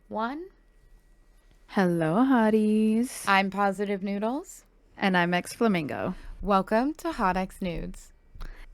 One. Hello, Hotties. I'm Positive Noodles. And I'm xFlowmingo. Welcome to Hot X Nudes.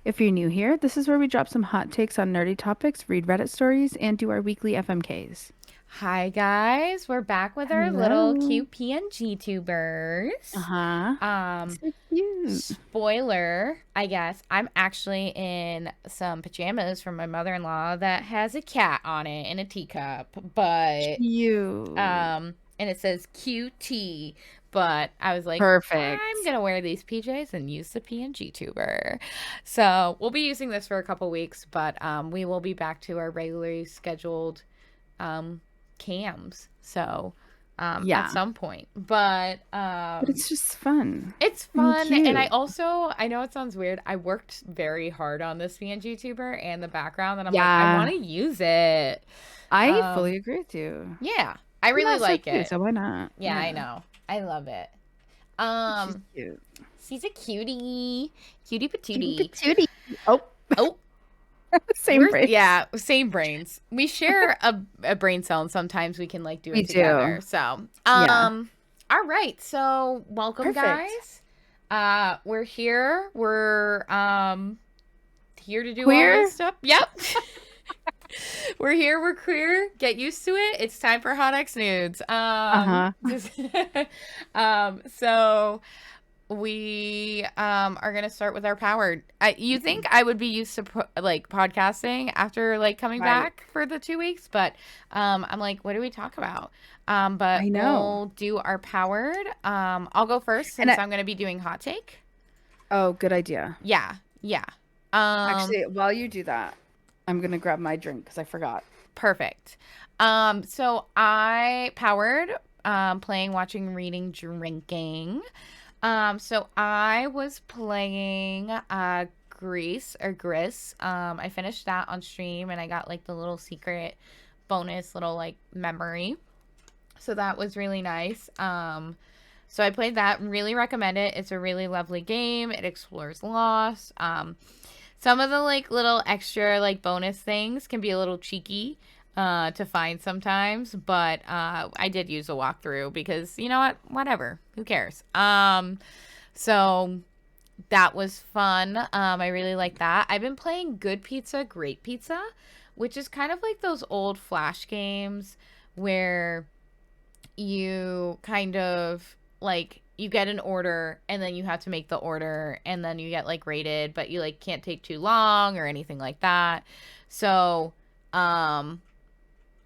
If you're new here, this is where we drop some hot takes on nerdy topics, read Reddit stories, and do our weekly FMKs. Hi guys, we're back with our little Hello. cute PNG tubers. Uh-huh. Um, So cute. Spoiler, I guess I'm actually in some pajamas from my mother-in-law that has a cat on it in a teacup, but Cute. and it says QT, but I was like, I'm Perfect. gonna wear these PJs and use the PNG tuber. So we'll be using this for a couple weeks, but we will be back to our regularly scheduled um, cams. So at Yeah. some point, but But it's just fun it's and fun. And cute. I know it sounds weird. I worked very hard on this PNG tuber and the background, and I'm like, I want Yeah. to use it. I fully Um, agree with you. yeah, I I'm really not so like cute, it. so why not? Yeah, I Yeah. know. I love it. She's Um, cute. she's a cutie. Cutie Cutie patootie. patootie. Oh, Oh, same brains. yeah, same brains. We share a brain cell and sometimes we can like do We it do. together. So, Yeah. all right. So, welcome Perfect. guys. We're here. We're here to do all this Queer? stuff. Yep. We're here, we're queer. Get used to it. It's time for Hot X Nudes. Uh-huh. Just so we are gonna start with our powered. You think I would be used to like podcasting after like coming Right. back for the 2 weeks, but I'm like, what do we talk about? But I know. we'll do our powered. I'll go first And since I'm gonna be doing hot take. oh, good idea. Yeah, yeah. Um, Actually, while you do that, I'm gonna grab my drink because I forgot. Perfect. So I powered playing, watching, reading, drinking. So I was playing Grease or Gris. I finished that on stream and I got like the little secret bonus little like memory. So that was really nice. So I played that. Really recommend it. It's a really lovely game. It explores loss. Some of the like little extra like bonus things can be a little cheeky to find sometimes, but I did use a walkthrough because you know what? Whatever. Who cares? So that was fun. I really like that. I've been playing Good Pizza, Great Pizza, which is kind of like those old Flash games where you kind of like you get an order and then you have to make the order and then you get like rated, but you like can't take too long or anything like that. So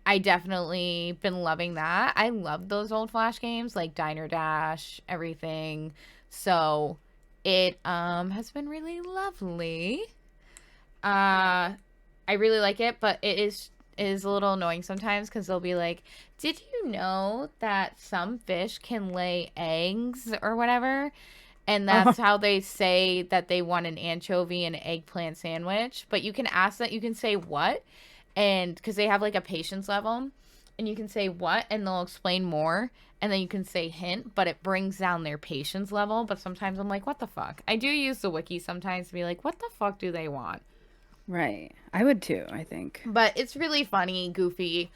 I definitely been loving that. I love those old Flash games like Diner Dash, everything. So it has been really lovely. I really like it, but it is a little annoying sometimes because they'll be like, "Did you know that some fish can lay eggs or whatever?" And Oh, that's how they say that they want an anchovy and eggplant sandwich. But you can ask that. You can say what, and because they have like a patience level, and you can say what, and they'll explain more. And then you can say hint, but it brings down their patience level. But sometimes I'm like, what the fuck? I do use the wiki sometimes to be like, what the fuck do they want? right. I would too, I think. But it's really funny, goofy,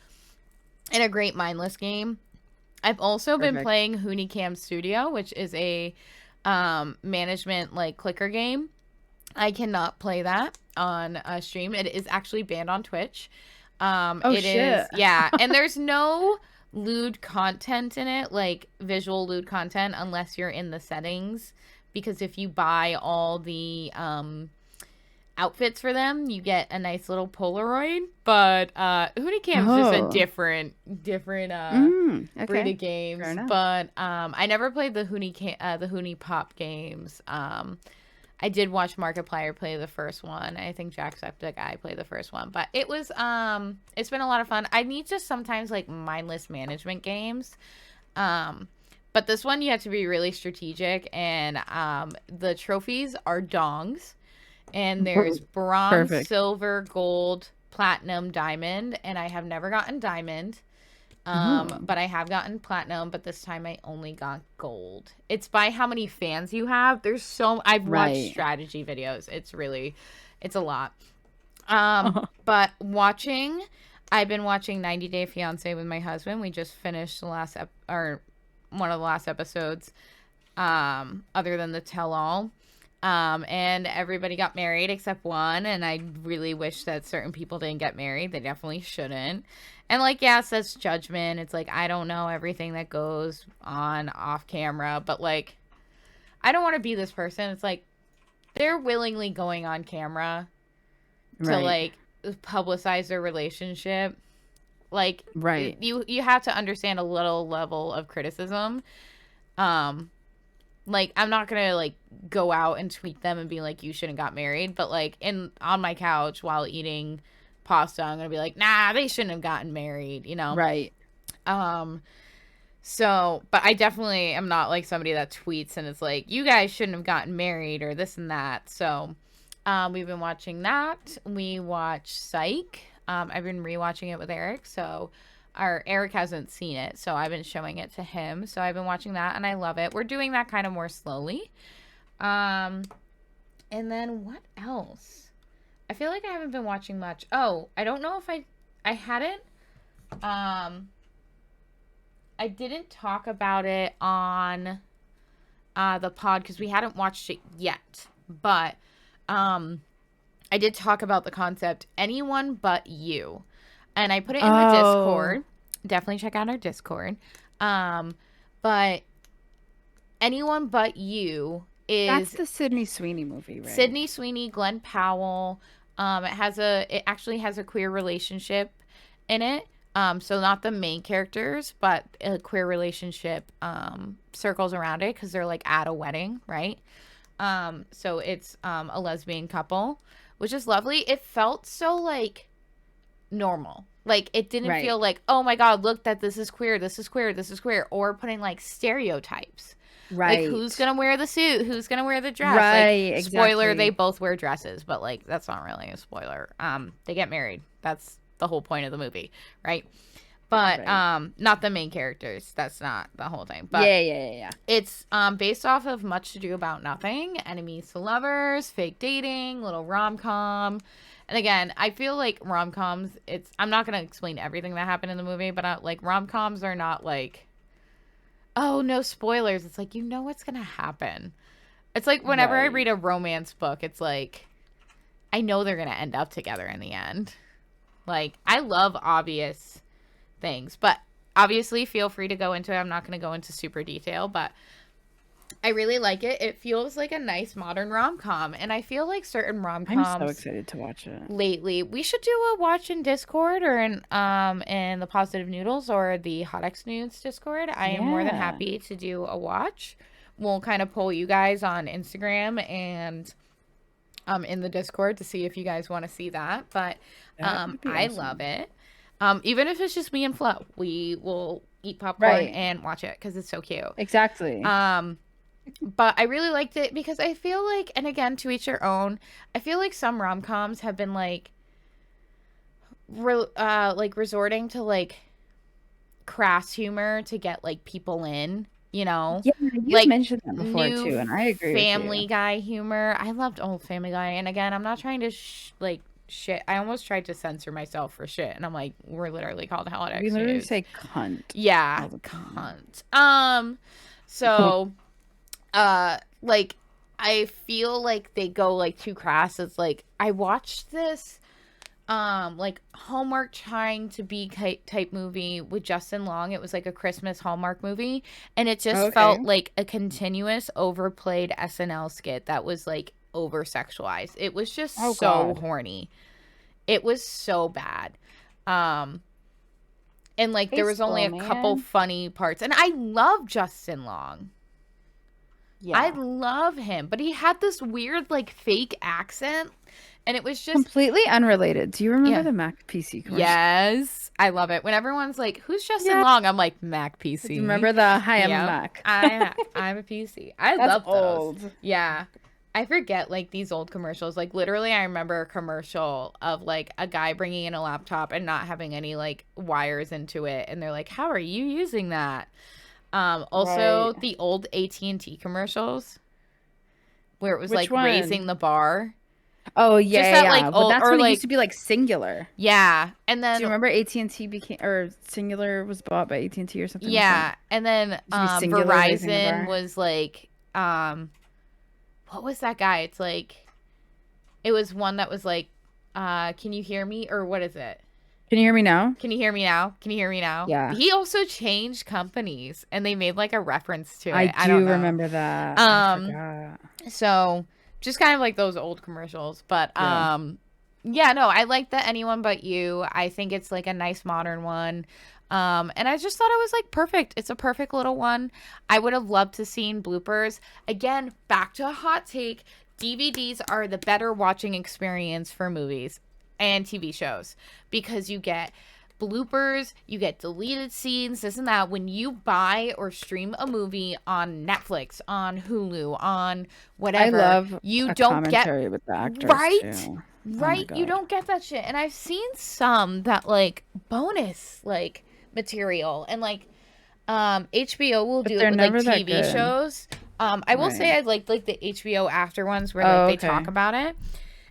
and a great mindless game. I've also been Perfect. playing Cam Studio, which is a management like clicker game. I cannot play that on a stream. It is actually banned on Twitch. Oh It shit. is, yeah, and there's no lewd content in it, like visual lewd content, unless you're in the settings. Because if you buy all the outfits for them, you get a nice little Polaroid. But Cam is just a Oh. different breed Okay. of Fair games. enough. But I never played the Hoonie Pop games. I did watch Markiplier play the first one. I think Jacksepticeye play the first one. But it's been a lot of fun. I need just sometimes like mindless management games. Um but this one you have to be really strategic and the trophies are dongs and there's bronze, Perfect. silver, gold, platinum, diamond, and I have never gotten diamond. Oh. But I have gotten platinum, but this time I only got gold. It's by how many fans you have. I've watched Right. strategy videos. It's a lot. Oh. But watching, I've been watching 90 Day Fiancé with my husband. We just finished the last or one of the last episodes, other than the tell all. And everybody got married except one, and I really wish that certain people didn't get married. They definitely shouldn't. And like, yes, that's judgment. It's like, I don't know everything that goes on off camera, but like, I don't want to be this person. It's like, they're willingly going on camera to Right. like publicize their relationship. Like, Right. you have to understand a little level of criticism. Um, like, I'm not gonna like go out and tweet them and be like, you shouldn't got married, but like in on my couch while eating pasta, I'm gonna be like, nah, they shouldn't have gotten married, you know. Right. Um, so, but I definitely am not like somebody that tweets and it's like, you guys shouldn't have gotten married or this and that. So, we've been watching that. We watch Psych. I've been rewatching it with Eric. So, our Eric hasn't seen it, so I've been showing it to him. So I've been watching that and I love it. We're doing that kind of more slowly. Um, and then what else? I feel like I haven't been watching much. Oh, I don't know if I hadn't. Um, I didn't talk about it on the pod because we hadn't watched it yet. But I did talk about the concept anyone but you. And I put it in the Discord. Definitely check out our Discord. But anyone but you is That's the Sydney Sweeney movie, right? Sydney Sweeney, Glenn Powell. It actually has a queer relationship in it. So not the main characters, but a queer relationship circles around it because they're like at a wedding, right? So it's a lesbian couple, which is lovely. It felt so like normal. Like it didn't feel like, oh my god, look that this is queer, this is queer, this is queer, or putting like stereotypes. Right. Like who's gonna wear the suit? Who's gonna wear the dress? Right. Like spoiler, exactly. they both wear dresses, but like that's not really a spoiler. They get married. That's the whole point of the movie, right? But Right. not the main characters. That's not the whole thing. But Yeah. it's based off of Much Ado About Nothing, enemies to lovers, fake dating, little rom-com. And again, I feel like rom-coms, I'm not going to explain everything that happened in the movie, but like rom-coms are not like, oh, no spoilers. It's like, you know what's going to happen. It's like whenever I Right. read a romance book, it's like, I know they're going to end up together in the end. Like, I love obvious things, but obviously feel free to go into it. I'm not going to go into super detail, but I really like it. It feels like a nice modern rom-com, and I feel like certain I'm so rom-coms excited to watch it. lately, we should do a watch in Discord or in the Positive Noodles or the Hot X Nudes Discord. I am more than Yeah. happy to do a watch. We'll kind of poll you guys on Instagram and in the Discord to see if you guys want to see that. But That would be I awesome. love it. Even if it's just me and Flo, we will eat popcorn Right. and watch it because it's so cute. Exactly. But I really liked it because I feel like, and again, to each their own, I feel like some rom-coms have been like like resorting to like crass humor to get like people in, you know? Yeah, you've Like mentioned that before new too, and I agree with Family you. Guy humor. I loved old Family Guy. And again, I'm not trying to like shit. I almost tried to censor myself for shit. And I'm like, we're literally called Hot We X literally News. say cunt Yeah, all the time. cunt. So like I feel like they go like too crass. It's like I watched this like Hallmark trying to be type movie with Justin Long. It was like a Christmas Hallmark movie, and it just Okay. felt like a continuous overplayed SNL skit that was like over sexualized. It was just Oh, so God. horny. It was so bad. And like there Hey, was only a couple Snowman. funny parts, and I love Justin Long. I Yeah. love him, but he had this weird like fake accent, and it was just Completely unrelated. Do you remember yeah. the Mac PC commercial? Yes, I love it. When everyone's like, "Who's Justin Yeah. Long?" I'm like, "Mac Do PC." you remember the Hi, I'm a Yeah, Mac? I'm a PC. I That's love those. old. Yeah, I forget like these old commercials. Like literally, I remember a commercial of like a guy bringing in a laptop and not having any like wires into it, and they're like, "How are you using that?" Also Right. the old AT&T commercials where it was Which like raising one? the bar. Oh Just yeah, yeah, that like yeah. But old that's or when it used like to be like singular. yeah, and Do you then remember AT&T became or Singular was bought by AT&T or something like that? It yeah, and then used to be Singular raising the Verizon bar. was like what was that guy? It's like it was one that was like can you hear me or what is it? Can you hear me now? Can you hear me now? Can you hear me now? Yeah. He also changed companies and they made like a reference to I it. I don't do know. remember that. I Um forgot. so just kind of like those old commercials, but Yeah. yeah, no, I like the Anyone But You. I think it's like a nice modern one. And I just thought it was like perfect. It's a perfect little one. I would have loved to seen bloopers. Again, back to a hot take. DVDs are the better watching experience for movies and TV shows because you get bloopers, you get deleted scenes, this and that. When you buy or stream a movie on Netflix, on Hulu, on I whatever, love you a don't get commentary with the actors right. too. Oh my Right, you God. don't get that shit. And I've seen some that like bonus like material and like HBO will But do it they're with like never that TV good. shows. I will Right. say I like the HBO after ones where like Oh, they talk okay. about it.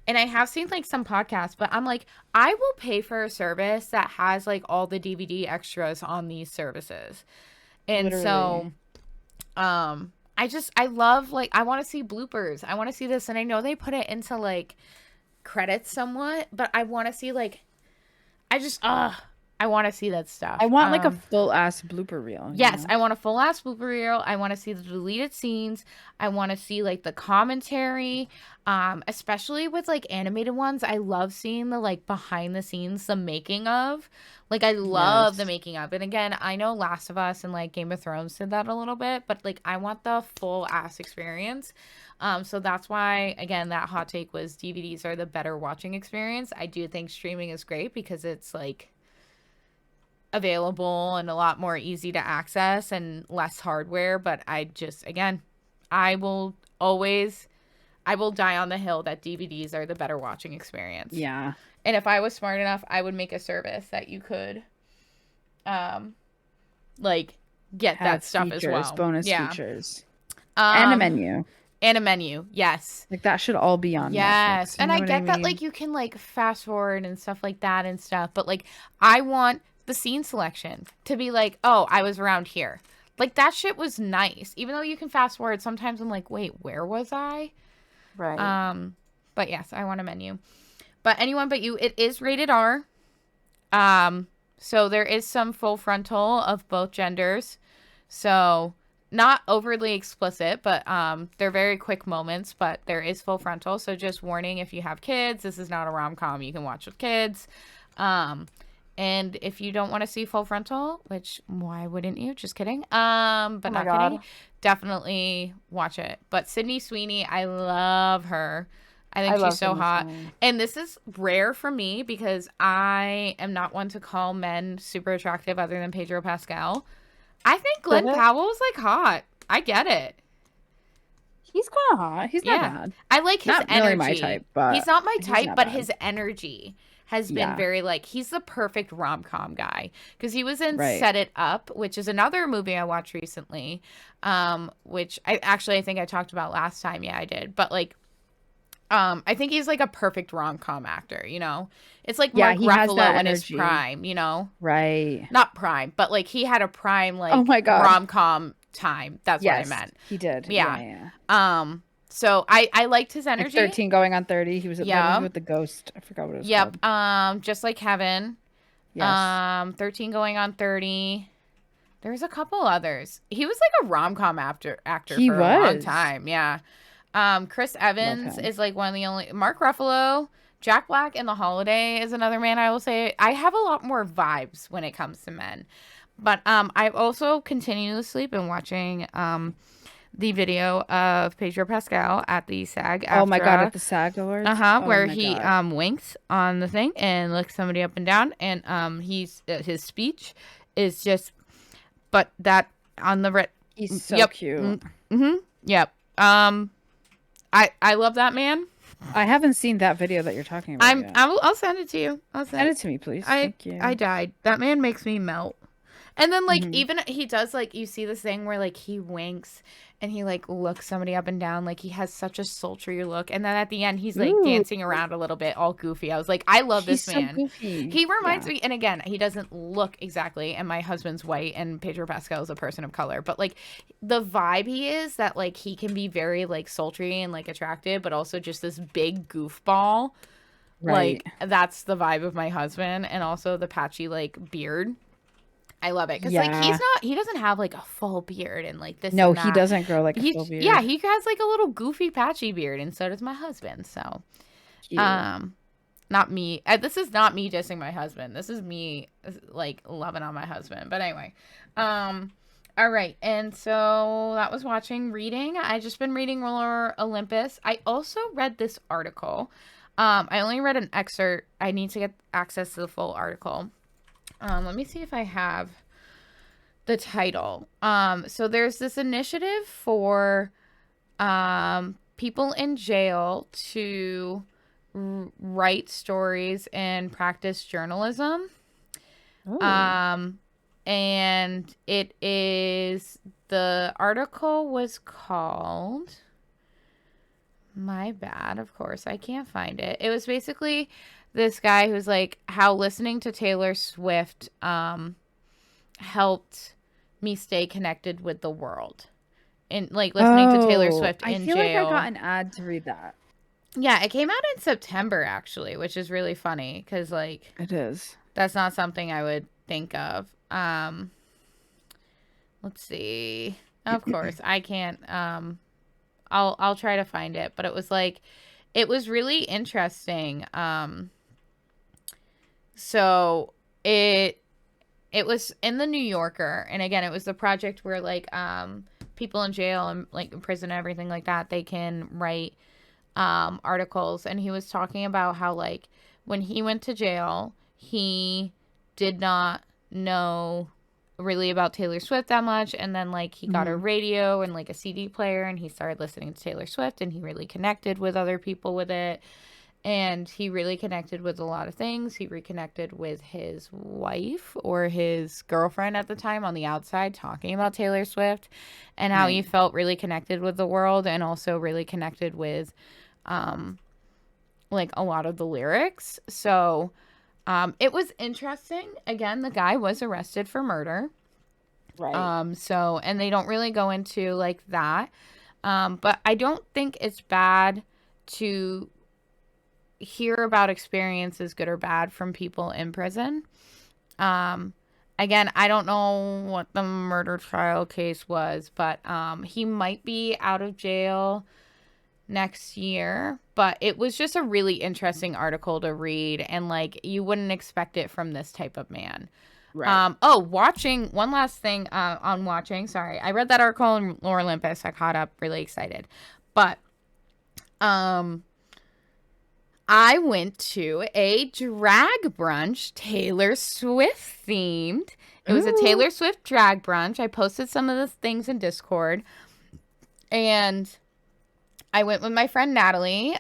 And I have seen like some podcasts, but I'm like, I will pay for a service that has like all the DVD extras on these services. And so, Literally. I love like I want to see bloopers. I want to see this, and I know they put it into like credits somewhat, but I want to see like I just I want to see that I stuff. want like a full ass blooper reel, you Yes, know? I want a full ass blooper reel. I want to see the deleted scenes. I want to see like the commentary, especially with like animated ones. I love seeing the like behind the scenes, the making of. Like I love the Yes. making of. And again, I know Last of Us and like Game of Thrones did that a little bit, but like I want the full ass experience. So that's why again that hot take was DVDs are the better watching experience. I do think streaming is great because it's like available and a lot more easy to access and less hardware, but I just again I will always I will die on the hill that DVDs are the better watching experience. Yeah. And if I was smart enough, I would make a service that you could um like get that Have stuff as features, well. bonus Yeah. features, and a Um menu. and a menu. Yes. Like that should all be on Yes. Netflix. You And know I what I get that like mean? you can like fast forward and stuff like that and stuff, but like I want the scene selection to be like, "Oh, I was around here." Like that shit was nice. Even though you can fast forward, sometimes I'm like, "Wait, where was I?" Right. Um but yes, I want a menu. But Anyone But You, it is rated R. Um so there is some full frontal of both genders. So not overly explicit, but they're very quick moments, but there is full frontal. So just warning if you have kids, this is not a rom-com you can watch with kids. Um and if you don't want to see full frontal, which why wouldn't you? Just kidding. Oh But my not kidding. God. Definitely watch it. But Sydney Sweeney, I love her. I I think she's love so Sydney hot. Sweeney. And this is rare for me because I am not one to call men super attractive other than Pedro Pascal. I think Glenn Really? Powell's like hot. I get it. He's kind of hot. He's not Yeah. bad. I like his Not really my energy. type, He's but not my he's type, not but bad. his energy has been Yeah. very like he's the perfect rom-com guy because he was in Right. Set It Up, which is another movie I watched recently, which I think I talked about last time. Yeah, I did. But like I think he's like a perfect rom-com actor, you know? It's like Yeah, Mark he has that Ruffalo in his energy. prime, you know? Right. Not prime, but like he had a prime Oh like my God. rom-com time. That's what I Yes, meant. he did. Yeah, Yeah. yeah. So I liked his Like energy. 13 going on 30. He was at that movie Yeah. with the ghost. I forgot what it was called. Yep. Just like Kevin. Yes. 13 going on 30. There's a couple others. He was like a rom-com actor He for a long was. time. Yeah. Chris Love Evans him. is like one of the only Mark Ruffalo, Jack Black in The Holiday is another man I will say. I have a lot more vibes when it comes to men. But I've also continuously been watching the video of Pedro Pascal at the SAG Oh my God, after at the SAG Awards. Oh where my he God. winks on the thing and looks somebody up and down and he's his speech is just but that on the He's so yep cute. yep I love that man. I haven't seen that video that you're talking about yet. I'll send it to you. I'll Send send it to me, please. I Thank you. I died. That man makes me melt. And then, like, Hmm. even he does, like, you see this thing where, like, he winks and he, like, looks somebody up and down. Like, he has such a sultry look. And then at the end, he's, like, Ooh, dancing around a little bit, all goofy. I was like, I love he's this so man. goofy. He reminds Yeah. me, and again, he doesn't look exactly, and my husband's white, and Pedro Pascal is a person of color. But, like, the vibe he is that, like, he can be very, like, sultry and, like, attractive, but also just this big goofball. Right. Like, that's the vibe of my husband. And also the patchy, like, beard. I love it. Because, like, Yeah. he doesn't have, like, a full beard and, like, this No, and he that. doesn't grow like a full Yeah, beard. he has, like, a little goofy patchy beard, and so does my husband. So, Cute. um, not me. This is not me dissing my husband. This is me, like, loving on my husband. But anyway, all right. And so that was watching. Reading. I just been reading Roller Olympus. I also read this article. I only read an excerpt. I need to get access to the full article. Let me see if I have the title. So there's this initiative for people in jail to write stories and practice journalism. Oh. Um, and it is, the article was called, my bad, of course, I can't find it. It was basically this guy who's like, how listening to Taylor Swift helped me stay connected with the world. And like listening to Taylor Oh, Swift I in feel like I got jail. an ad to read that. Yeah, it came out in September actually, which is really funny because like It is. that's not something I would think of. Let's see. Of course, I can't. I'll try to find it, but it was like, it was really interesting. So it was in the New Yorker, and again, it was the project where like people in jail and like in prison and everything like that, they can write articles, and he was talking about how like when he went to jail, he did not know really about Taylor Swift that much, and then like he got a Hmm. radio and like a CD player, and he started listening to Taylor Swift, and he really connected with other people with it, and he really connected with a lot of things. He reconnected with his wife or his girlfriend at the time on the outside, talking about Taylor Swift and how he Right. felt really connected with the world, and also really connected with um like a lot of the lyrics. So it was interesting. Again, the guy was arrested for murder. Right. So, and they don't really go into like that. But I don't think it's bad to hear about experiences, good or bad, from people in prison. Um, Again, I don't know what the murder trial case was, but he might be out of jail next year. But it was just a really interesting article to read, and like you wouldn't expect it from this type of man. Right. Watching, one last thing on watching. Sorry, I read that article in Lore Olympus. I caught up, really excited, but um, I went to a drag brunch, Taylor Swift themed. It was a Ooh. Taylor Swift drag brunch. I posted some of the things in Discord, and I went with my friend Natalie.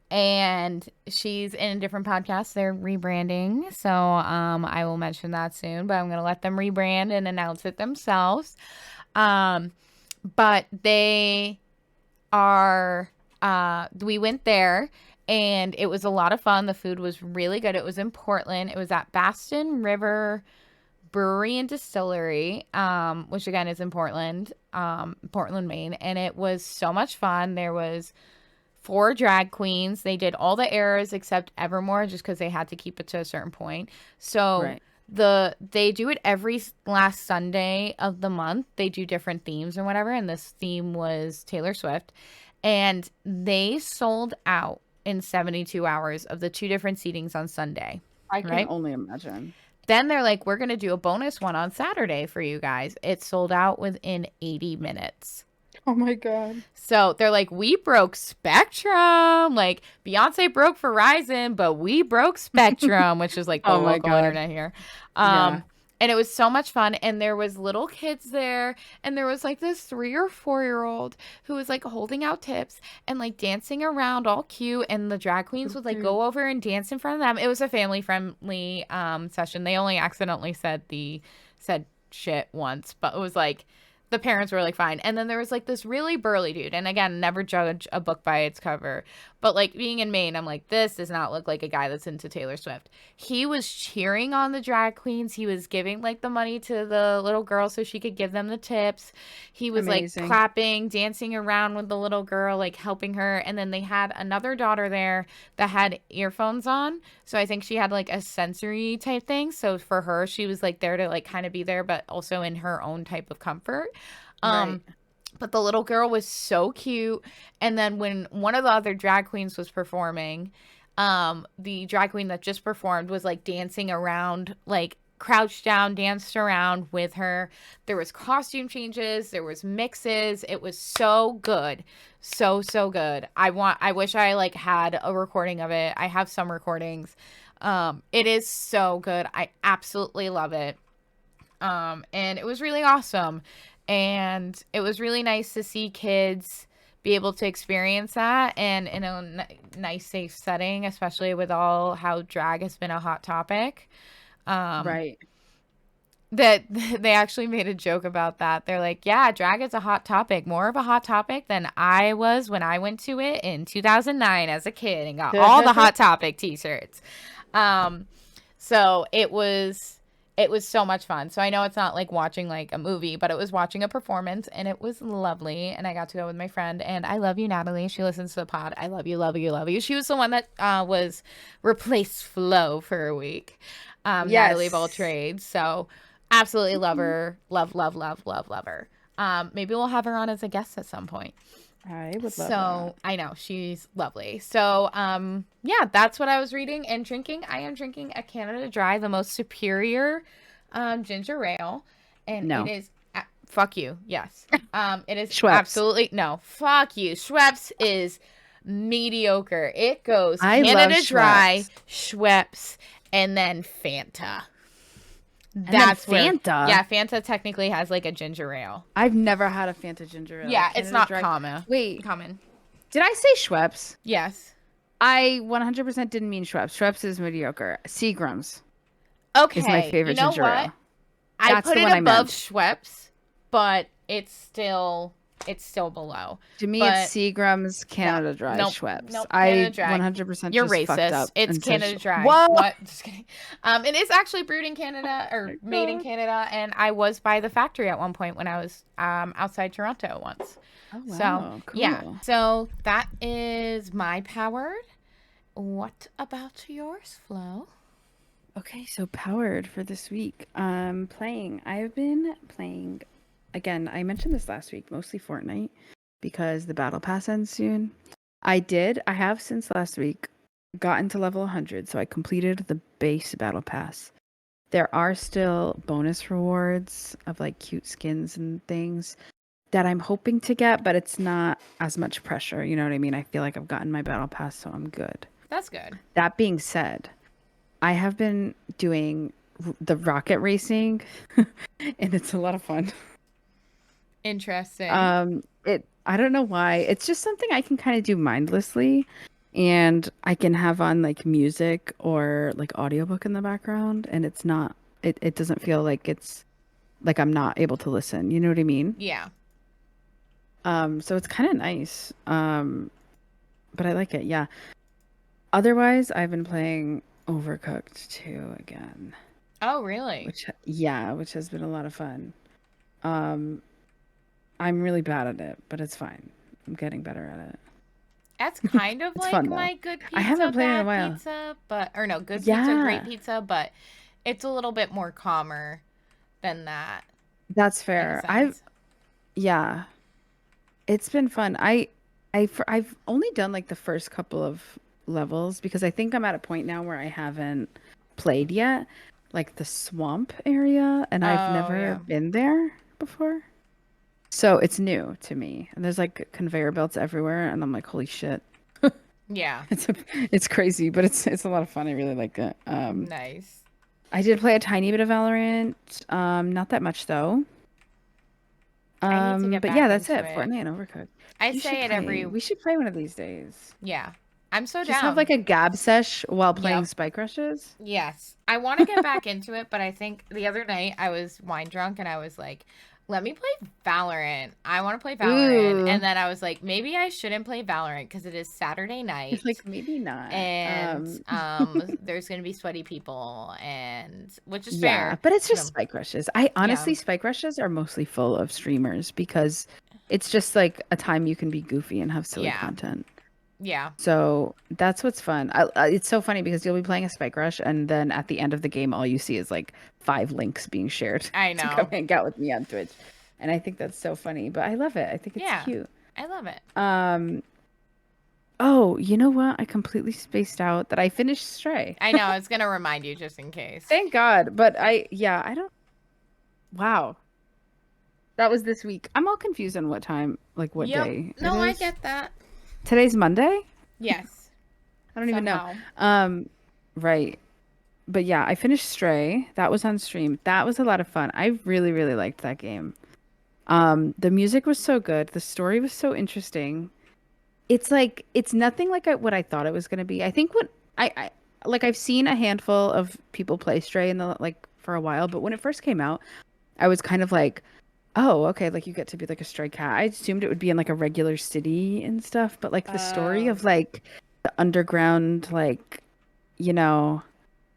And she's in a different podcast. They're rebranding. So I will mention that soon, but I'm gonna let them rebrand and announce it themselves. Um but they are we went there, and it was a lot of fun. The food was really good. It was in Portland. It was at Baston River Brewery and Distillery, which again is in Portland, Portland, Maine, and it was so much fun. There was four drag queens. They did all the eras except Evermore, just because they had to keep it to a certain point. So Right. they do it every last Sunday of the month. They do different themes or whatever, and this theme was Taylor Swift, and they sold out in 72 hours of the two different seatings on Sunday. I can Right? only imagine. Then they're like, we're going to do a bonus one on Saturday for you guys. It sold out within 80 minutes. Oh my God. So they're like, we broke Spectrum. Like Beyonce broke Verizon, but we broke Spectrum, which is like the Oh my local God. internet here. Yeah. And it was so much fun. And there was little kids there, and there was like this 3 or 4 year old who was like holding out tips and like dancing around all cute. And the drag queens So would like cute. go over and dance in front of them. It was a family friendly session. They only accidentally said said shit once, but it was like the parents were like fine. And then there was like this really burly dude. And again, never judge a book by its cover. But like being in Maine, I'm like, this does not look like a guy that's into Taylor Swift. He was cheering on the drag queens. He was giving like the money to the little girl so she could give them the tips. He was like Amazing. clapping, dancing around with the little girl, like helping her. And then they had another daughter there that had earphones on. So I think she had like a sensory type thing. So for her, she was like there to like kind of be there, but also in her own type of comfort. Right. Um, but the little girl was so cute. And then when one of the other drag queens was performing, the drag queen that just performed was like dancing around, like crouched down, danced around with her. There was costume changes, there was mixes. It was so good. So good. I wish I like had a recording of it. I have some recordings. It is so good. I absolutely love it. And it was really awesome. And it was really nice to see kids be able to experience that and in a nice, safe setting, especially with all how drag has been a hot topic. Um, Right. that they actually made a joke about that. They're like, yeah, drag is a hot topic, more of a hot topic than I was when I went to it in 2009 as a kid and got all the hot topic t-shirts. Um, so it was so much fun. So I know it's not like watching like a movie, but it was watching a performance and it was lovely. And I got to go with my friend and I love you, Natalie. She listens to the pod. I love you, love you, love you. She was the one that was replaced Flo for a week. Natalie of all Yes. trades. So absolutely love her. Love her. Maybe we'll have her on as a guest at some point. I would love that. So I know she's lovely. So yeah, that's what I was reading and drinking. I am drinking a Canada Dry, the most superior ginger ale, and it No. is fuck you. Yes. It is Schweppes. absolutely no. Fuck you. Schweppes is mediocre. It goes I love Canada Dry, Schweppes. Schweppes, and then Fanta. And then That's where Fanta. yeah, Fanta technically has like a ginger ale. I've never had a Fanta ginger ale. Yeah, it's Canada not Dry. common. Wait, Common. did I say Schweppes? Yes. I 100% didn't mean Schweppes. Schweppes is mediocre. Seagram's is my Okay, you favorite know ginger what? ale. I That's put the it one I above meant. Schweppes, but it's still below. To me, it's But Seagram's no, Canada Dry nope, Schweppes. nope, Canada I Dry. 100% You're just fucked racist. up It's and said, Canada Dry. Whoa! What? Just kidding. It is actually brewed in Canada or My made in God. Canada, and I was by the factory at one point when I was outside Toronto once. Oh, So wow. yeah, Cool. so that is my powered. What about yours, Flo? Okay, so powered for this week. Playing. I have been playing again. I mentioned this last week, mostly Fortnite because the battle pass ends soon. I have since last week gotten to level 100, so I completed the base battle pass. There are still bonus rewards of like cute skins and things that I'm hoping to get, but it's not as much pressure. You know what I mean? I feel like I've gotten my battle pass, so I'm good. That's good. That being said, I have been doing the rocket racing, and it's a lot of fun. Interesting. I don't know why. It's just something I can kind of do mindlessly, and I can have on like music or like audiobook in the background, and it doesn't feel like it's like I'm not able to listen. You know what I mean? Yeah. So it's kind of nice. But I like it. Yeah. Otherwise, I've been playing Overcooked 2 again. Oh, really? Which has been a lot of fun. Um, I'm really bad at it, but it's fine. I'm getting better at it. That's kind of It's like fun though. my good I pizza, haven't played in a bad while. pizza, but or no, good pizza, great Yeah, pizza, but it's a little bit more calmer than that that's in a fair. sense. Yeah, it's been fun. I've only done like the first couple of levels because I think I'm at a point now where I haven't played yet, like the swamp area, and I've Oh, never yeah. been there before. So it's new to me. And there's like conveyor belts everywhere, and I'm like, holy shit. Yeah. It's a, it's crazy, but it's a lot of fun. I really like it. Nice. I did play a tiny bit of Valorant, not that much though. I need to get But yeah, back that's into it. it. Fortnite and Overcooked. I You should say it play. every We should play one of these days. yeah. I'm so Just have down. like a gab sesh while playing Yep. Spike Rushes. Yes. I want to get back into it, but I think the other night I was wine drunk and I was like, let me play Valorant. I want to play Valorant. And Ooh, then I was like, maybe I shouldn't play Valorant because it is Saturday it's like night maybe not. and there's going to be sweaty people and which is Yeah, fair, but it's you just know. Spike Rushes. I Yeah. honestly, Spike Rushes are mostly full of streamers because it's just like a time you can be goofy and have silly Yeah. content. Yeah. So that's what's fun. It's so funny because you'll be playing a Spike Rush, and then at the end of the game, all you see is like 5 links being shared I to come know. hang out with me on Twitch. And I think that's so funny, but I love it. I think it's Yeah. cute. I love it. Um, oh, you know what? I completely spaced out that I finished Stray. I know. I was going to remind you just in case. Thank God. But yeah, I don't, wow. That was this week. I'm all confused on what time, like what Yep. day it No, I is. get that. Today's Monday? Yes. I don't even know. Somehow. Right. But yeah, I finished Stray. That was on stream. That was a lot of fun. I really, really liked that game. The music was so good. The story was so interesting. It's like it's nothing like what I thought it was going to be. I think what I like I've seen a handful of people play Stray in the like for a while, but when it first came out, I was kind of like, oh, okay, like you get to be like a stray cat. I assumed it would be in like a regular city and stuff, but like the story Oh. of like the underground like, you know,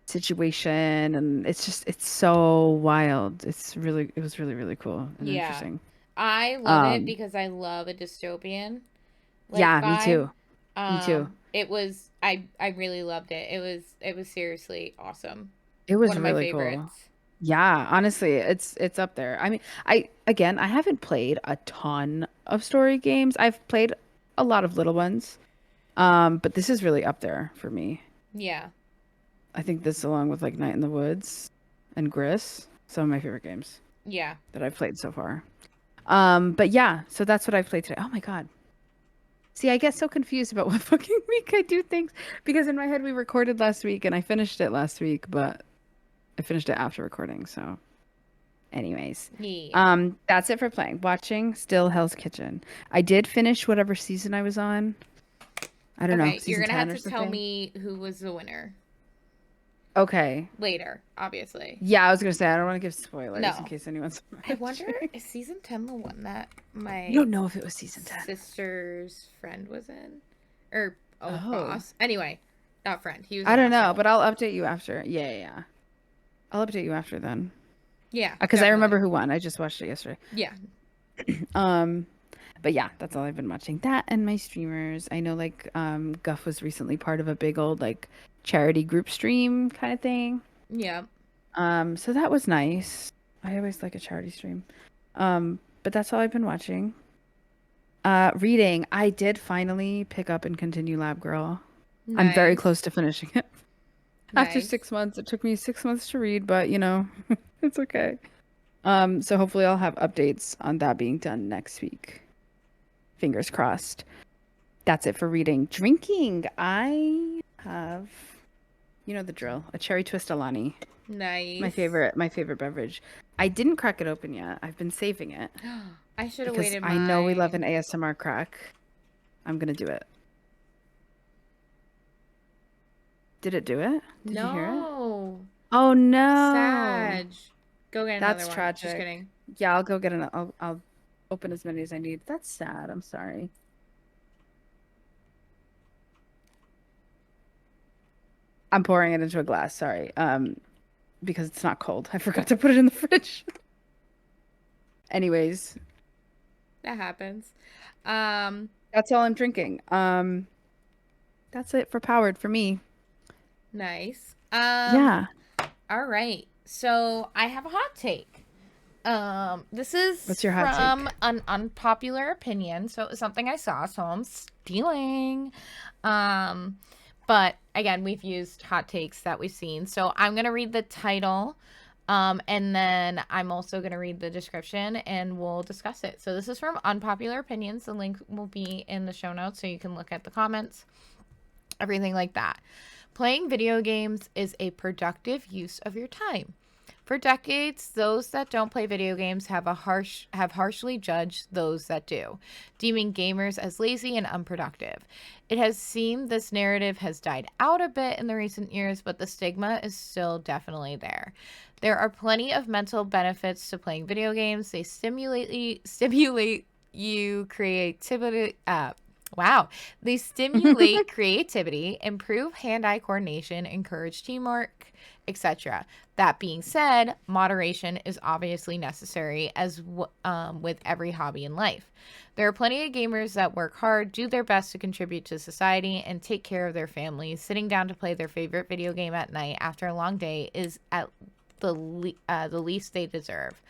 situation and it's so wild. It was really, really cool and Yeah. interesting. I love it Um, because I love a dystopian like yeah, me vibe. too. Me too. It was I really loved it. It was seriously awesome. It One was of my really cool. favorites. Yeah, honestly, it's up there. I mean, I haven't played a ton of story games. I've played a lot of little ones. But this is really up there for me. Yeah. I think this, along with like Night in the Woods and Gris, some of my favorite games Yeah. that I've played so far. But yeah, so that's what I've played today. Oh my God. See, I get so confused about what fucking week I do things because in my head we recorded last week and I finished it last week, but I finished it after recording. So, anyways, Yeah. that's it for playing. Watching still Hell's Kitchen. I did finish whatever season I was on. I don't know, Okay, you're season gonna have 10 or to tell something. me who was the winner Okay. later, obviously. Yeah, I was gonna say I don't want to give spoilers in No. case anyone's I wonder, watching. is season 10 the one that I my don't know if it was season 10. sister's friend was in? Or, oh, Oh, boss. Anyway, not friend. He was I an don't know, asshole. but I'll update you after. Yeah, yeah, yeah. I'll update you after then. Yeah, Because I remember definitely. who won. I just watched it yesterday. Yeah. Um, but yeah, that's all I've been watching. That and my streamers. I know like Guff was recently part of a big old like charity group stream kind of thing. Yeah. So that was nice. I always like a charity stream. But that's all I've been watching. Reading. I did finally pick up and continue Lab Girl. I'm very close Nice. to finishing it. After Nice. 6 months, it took me 6 months to read, but you know, it's okay. So hopefully I'll have updates on that being done next week. Fingers crossed. That's it for reading. Drinking. I have, you know the drill, a cherry twist Alani. Nice. My favorite beverage. I didn't crack it open yet. I've been saving it I should have because waited I know we love my. an ASMR crack. I'm gonna do it. Did it do it? Did you hear it? No. Oh no. Sag. Go get another That's one. Just tragic. kidding. Yeah, I'll go get an I'll open as many as I need. That's sad. I'm sorry. I'm pouring it into a glass, sorry. Because it's not cold. I forgot to put it in the fridge. Anyways, That happens. Um, that's all I'm drinking. That's it for powered for me. nice. Yeah. All right. So I have a hot take. This is What's your hot from take? an unpopular opinion, so it was something I saw, so I'm stealing. Um, but again, we've used hot takes that we've seen. So I'm gonna read the title, and then I'm also gonna read the description and we'll discuss it. So this is from Unpopular Opinions. The link will be in the show notes so you can look at the comments, everything like that. Playing video games is a productive use of your time. For decades, those that don't play video games have harshly judged those that do, deeming gamers as lazy and unproductive. It has seemed this narrative has died out a bit in the recent years, but the stigma is still definitely there. There are plenty of mental benefits to playing video games. They stimulate you creativity. Wow. They stimulate creativity, improve hand-eye coordination, encourage teamwork, etc. That being said, moderation is obviously necessary, as with every hobby in life. There are plenty of gamers that work hard, do their best to contribute to society, and take care of their families. Sitting down to play their favorite video game at night after a long day is at the least they deserve.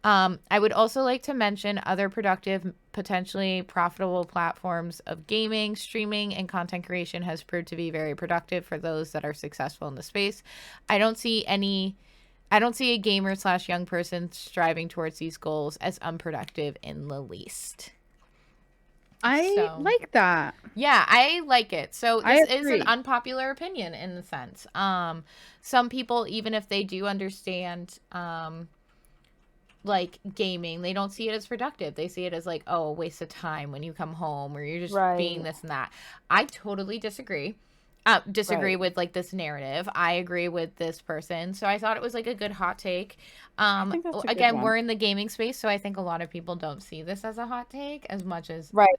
I would also like to mention other productive, potentially profitable platforms of gaming, streaming, and content creation has proved to be very productive for those that are successful in the space. I don't see a gamer / young person striving towards these goals as unproductive in the least. I like that. Yeah, I like it. So I this is an agree. unpopular opinion in the sense. Some people, even if they do understand, like gaming, they don't see it as productive. They see it as like, oh, a waste of time when you come home, or you're just being this and that. I totally disagree. With like this narrative. I agree with this person. So I thought it was like a good hot take. I think that's a good Again, one. we're in the gaming space, so I think a lot of people don't see this as a hot take as much as Right.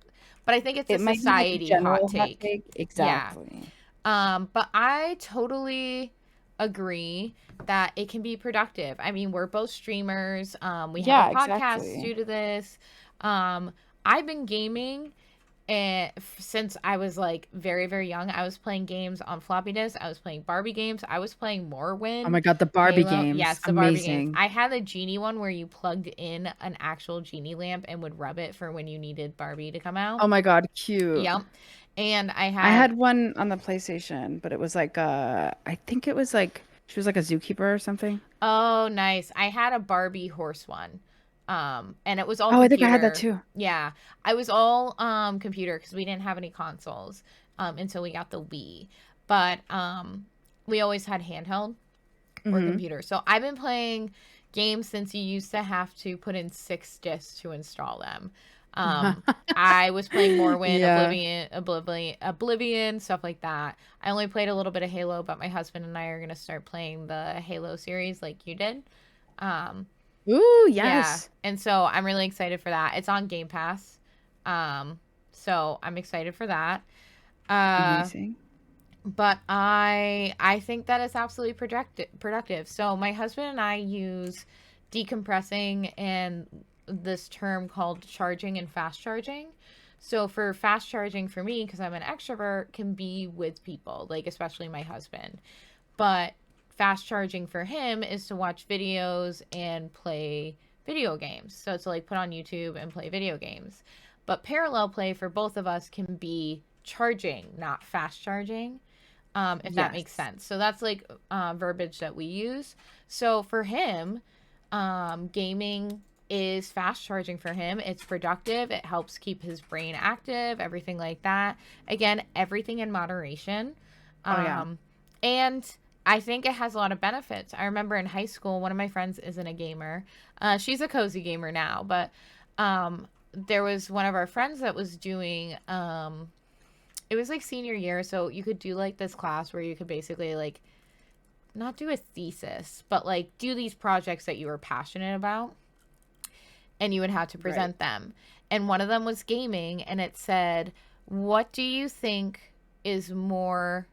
but I think it's a It might be like a society general hot take. Exactly. Yeah. But I totally agree that it can be productive. I mean, we're both streamers. We have a podcast due to this. I've been gaming since I was like very, very young. I was playing games on floppy disks. I was playing Barbie games. I was playing Morrowind. Oh my god, the Barbie Halo. games. Yes, the Amazing. Barbie games. I had a genie one where you plugged in an actual genie lamp and would rub it for when you needed Barbie to come out. Oh my god, cute. Yep. And I had one on the PlayStation, but it was like I think it was like she was like a zookeeper or something. Oh, nice. I had a Barbie horse one. And it was all Oh, computer. I think I had that too. Yeah. I was all computer because we didn't have any consoles until we got the Wii. But we always had handheld or computer. So I've been playing games since you used to have to put in 6 discs to install them. I was playing Morrowind, Oblivion, stuff like that. I only played a little bit of Halo, but my husband and I are gonna start playing the Halo series like you did. Ooh, yes. Yeah. And so I'm really excited for that. It's on Game Pass. So I'm excited for that. Amazing. But I think that it's absolutely productive. So my husband and I use decompressing and this term called charging and fast charging. So for fast charging for me, because I'm an extrovert, can be with people, like especially my husband. But fast charging for him is to watch videos and play video games. So it's to like put on YouTube and play video games. But parallel play for both of us can be charging, not fast charging. If that makes sense. So that's like verbiage that we use. So for him, gaming is fast charging for him. It's productive. It helps keep his brain active, everything like that. Again, everything in moderation. And I think it has a lot of benefits. I remember in high school, one of my friends isn't a gamer. She's a cozy gamer now, but there was one of our friends that was doing it was like senior year, so you could do like this class where you could basically like not do a thesis, but like do these projects that you were passionate about, and you would have to present them. And one of them was gaming, and it said, what do you think is more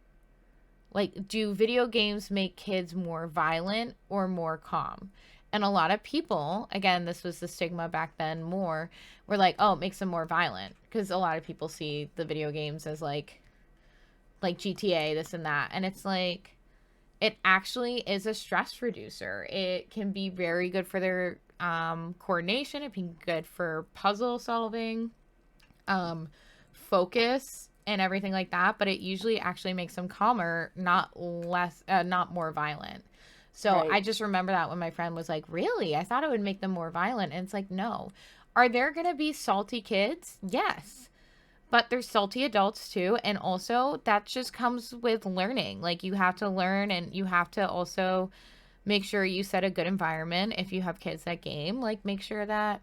like, do video games make kids more violent or more calm? And a lot of people, again, this was the stigma back then more, were like, oh, it makes them more violent. Because a lot of people see the video games as like GTA, this and that. And it's like, it actually is a stress reducer. It can be very good for their coordination. It can be good for puzzle solving, focus, and everything like that. But it usually actually makes them calmer, not more violent. So I just remember that when my friend was like, really? I thought it would make them more violent. And it's like, no. Are there going to be salty kids? Yes. But there's salty adults too. And also that just comes with learning. Like you have to learn, and you have to also make sure you set a good environment. If you have kids that game, like make sure that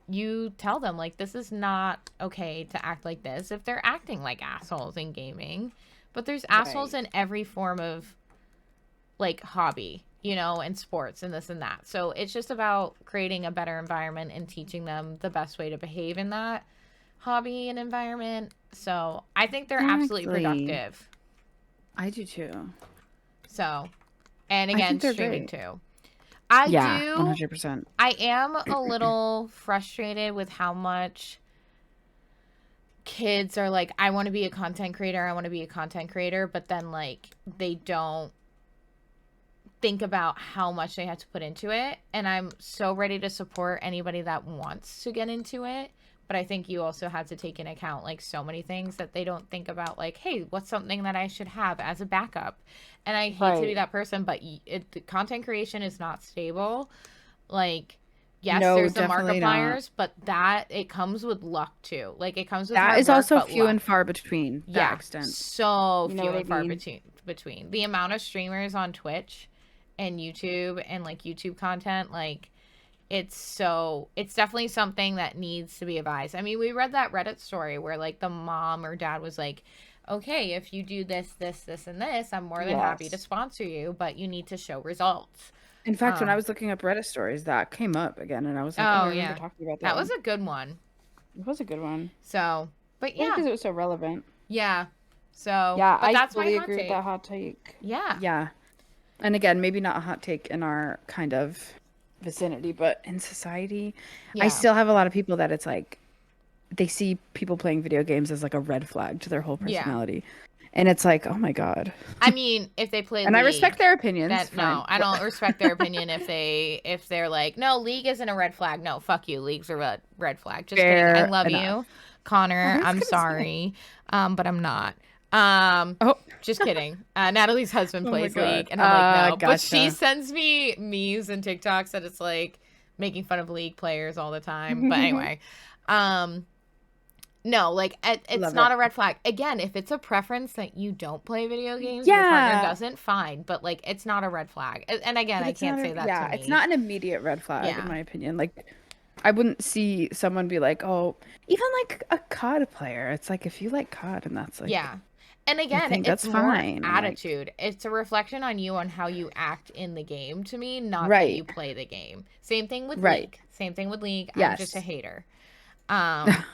you tell them like this is not okay to act like this if they're acting like assholes in gaming. But there's assholes Right. in every form of like hobby, you know, and sports and this and that. So it's just about creating a better environment and teaching them the best way to behave in that hobby and environment. So I think they're absolutely Exactly. productive. I do too. So, and I again, think they're streaming great. too. Yeah, 100%. I am a little frustrated with how much kids are like, I want to be a content creator, I want to be a content creator, but then like they don't think about how much they have to put into it. And I'm so ready to support anybody that wants to get into it. But I think you also have to take into account like so many things that they don't think about, like, hey, what's something that I should have as a backup? And I hate to be Right. that person, but content creation is not stable. Like, yes, No, there's the definitely not. Markipliers, but that it comes with luck too. Like, it comes with That hard is work, also but few luck. and far between, that Yeah, extent. so You know few what I and far mean? between the amount of streamers on Twitch and YouTube and like YouTube content, like it's definitely something that needs to be advised. I mean, we read that Reddit story where like the mom or dad was like, okay, if you do this, and this, I'm more than happy to Yes. sponsor you, but you need to show results. In fact, when I was looking up Reddit stories, that came up again, and I was like, oh, Oh I remember yeah, talking about that that was one. a good one. It was a good one. So, but Yeah, yeah, because it was so relevant. yeah. So, Yeah, but I that's my fully hot agree with that take. hot take. Yeah, Yeah. And again, maybe not a hot take in our kind of vicinity, but in society, I yeah, still have a lot of people that it's like they see people playing video games as like a red flag to their whole yeah. personality. And it's like, oh my God. I mean, if they play And I respect League, their opinions, that fine. no, I don't respect their opinion if they're like, no, League isn't a red flag. No, fuck you. League's a red flag. Just kidding. I Fair love enough. you, I Connor. was I'm gonna say. sorry, but I'm not. Um, Oh, just kidding. Natalie's husband oh my plays God. League, and I'm like, no. But she Gotcha. sends me memes and TikToks that it's like making fun of League players all the time. But anyway, um, no, like it's Love not it. a red flag. Again, if it's a preference that you don't play video games, your partner Yeah. doesn't, fine. But like, it's not a red flag. And again, But I it's can't not say a, that to yeah, it's me. not an immediate red flag in Yeah, my opinion. Like I wouldn't see someone be like, oh, even like a COD player. It's like if you like COD and that's like yeah. And your again, thing, it's that's more fine. And like, attitude. It's a reflection on you on how you act in the game to me, not that you right, play the game. Same thing with right. League. Same thing with League. I'm just a Yes. hater. Um,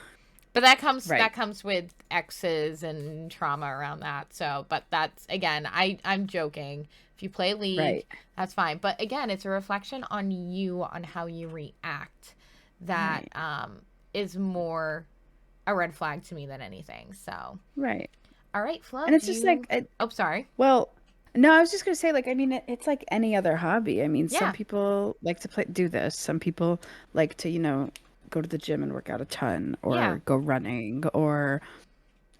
but that Right. comes with exes and trauma around that. So, but that's again, I'm joking. If you play League, Right. that's fine. But again, it's a reflection on you on how you react that Right. is more a red flag to me than anything. So, Right. all right, Flo, And it's do just you? like it, Oh, sorry. well, no, I was just gonna say, like, I mean, it's like any other hobby. I mean, some Yeah, people like to do this. Some people like to, go to the gym and work out a ton, yeah. or go running, or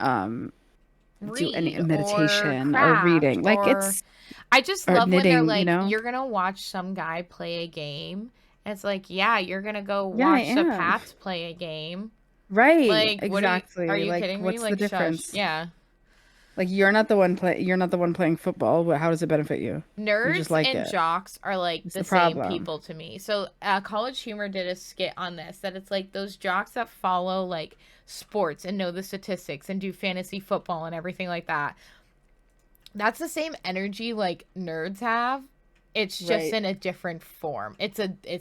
um, do any Read or meditation or craft reading. Like or it's I just or love when they're knitting, like, you're gonna watch some guy play a game. And it's like, yeah, you're gonna go Yeah, I watch the am. Pats play a game. Right, Like, are exactly. you Like, kidding me? what's the Like, shush. difference? Yeah. Like, you're not the one playing football. How does it benefit you? You just Nerds like and it. jocks are like It's the the same problem. people to me. So, College Humor did a skit on this that it's like those jocks that follow like sports and know the statistics and do fantasy football and everything like that. That's the same energy like nerds have. It's just Right, in a different form. It's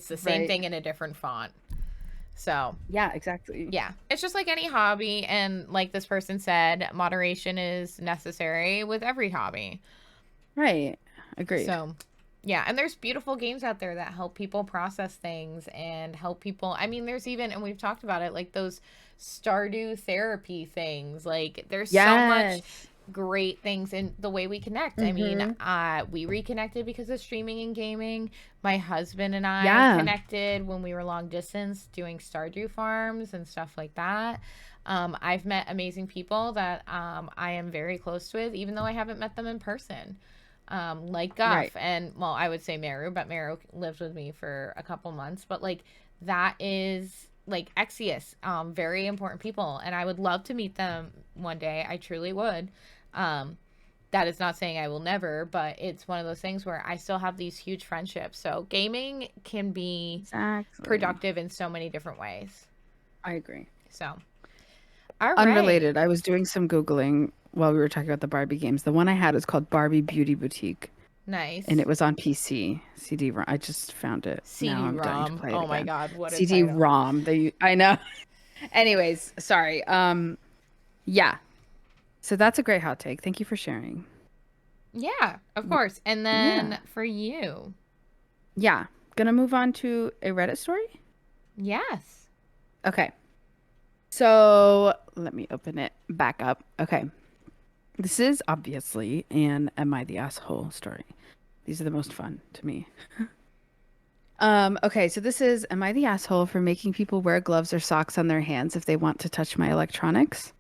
the same right. thing in a different font. So, Yeah, exactly. yeah. It's just like any hobby and like this person said, moderation is necessary with every hobby. Right. Agreed. So, yeah, and there's beautiful games out there that help people process things and help people. I mean, there's even, and we've talked about it, like those Stardew therapy things. Like, there's so much Yes. great things in the way we connect. I mean, Mm-hmm. we reconnected because of streaming and gaming. My husband and I Yeah. connected when we were long distance doing Stardew farms and stuff like that. I've met amazing people that I am very close with, even though I haven't met them in person, like Guff Right. and well, I would say Meru, but Meru lived with me for a couple months. But like that is like Exius, very important people, and I would love to meet them one day. I truly would. Um, that is not saying I will never, but it's one of those things where I still have these huge friendships. So gaming can be Exactly. productive in so many different ways. I agree. So, all right. Unrelated, I was doing some Googling while we were talking about the Barbie games. The one I had is called Barbie Beauty Boutique, and Nice. it was on PC. CD-ROM. I just found it. Now I'm dying to CD-ROM. play it Oh my again. God, what a title. CD-ROM. I know. Anyways, sorry. Yeah. So that's a great hot take. Thank you for sharing. Yeah, of course. And Yeah. then for you. Yeah. Gonna move on to a Reddit story? Yes. Okay. So let me open it back up. Okay. This is obviously an Am I the Asshole story. These are the most fun to me. Okay, so this is Am I the asshole for making people wear gloves or socks on their hands if they want to touch my electronics?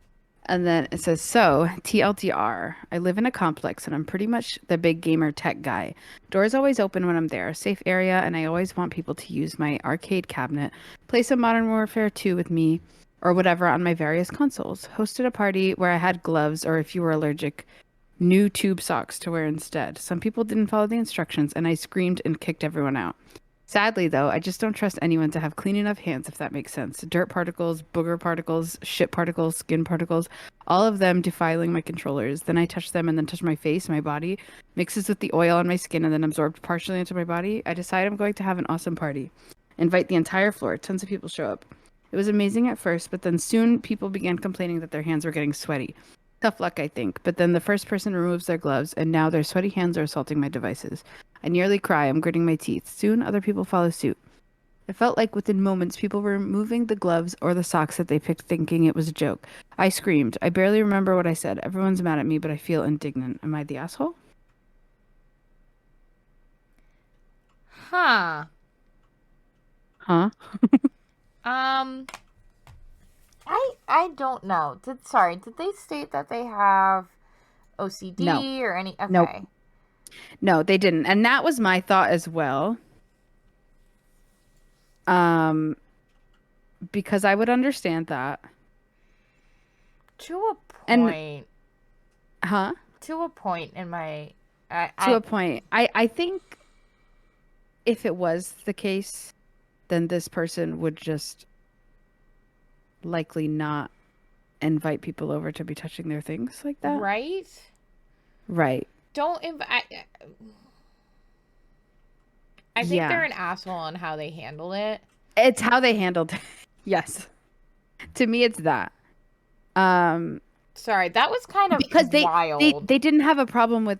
And then it says, so, TLDR, I live in a complex and I'm pretty much the big gamer tech guy. Doors always open when I'm there, safe area, and I always want people to use my arcade cabinet, play some Modern Warfare 2 with me, or whatever on my various consoles. Hosted a party where I had gloves, or if you were allergic, new tube socks to wear instead. Some people didn't follow the instructions, and I screamed and kicked everyone out. Sadly, though, I just don't trust anyone to have clean enough hands, if that makes sense. Dirt particles, booger particles, shit particles, skin particles, all of them defiling my controllers. Then I touch them and then touch my face, my body, mixes with the oil on my skin and then absorbed partially into my body. I decide I'm going to have an awesome party. Invite the entire floor. Tons of people show up. It was amazing at first, but then soon people began complaining that their hands were getting sweaty. Tough luck, I think. But then the first person removes their gloves, and now their sweaty hands are assaulting my devices. I nearly cry. I'm gritting my teeth. Soon, other people follow suit. It felt like within moments, people were removing the gloves or the socks that they picked, thinking it was a joke. I screamed. I barely remember what I said. Everyone's mad at me, but I feel indignant. Am I the asshole? Huh. Huh? Um, I don't know. Did they state that they have No. OCD or any? Nope. Okay. No, they didn't. And that was my thought as well. Um, because I would understand that. To a And, point. huh? To a point in my To I a point. I think if it was the case, then this person would just likely not invite people over to be touching their things like that. right? Right. Don't invite. I think they're Yeah. an asshole on how they handle it. It's how they handled it. Yes. To me it's that. Um Sorry, that was kind of because wild. they didn't have a problem with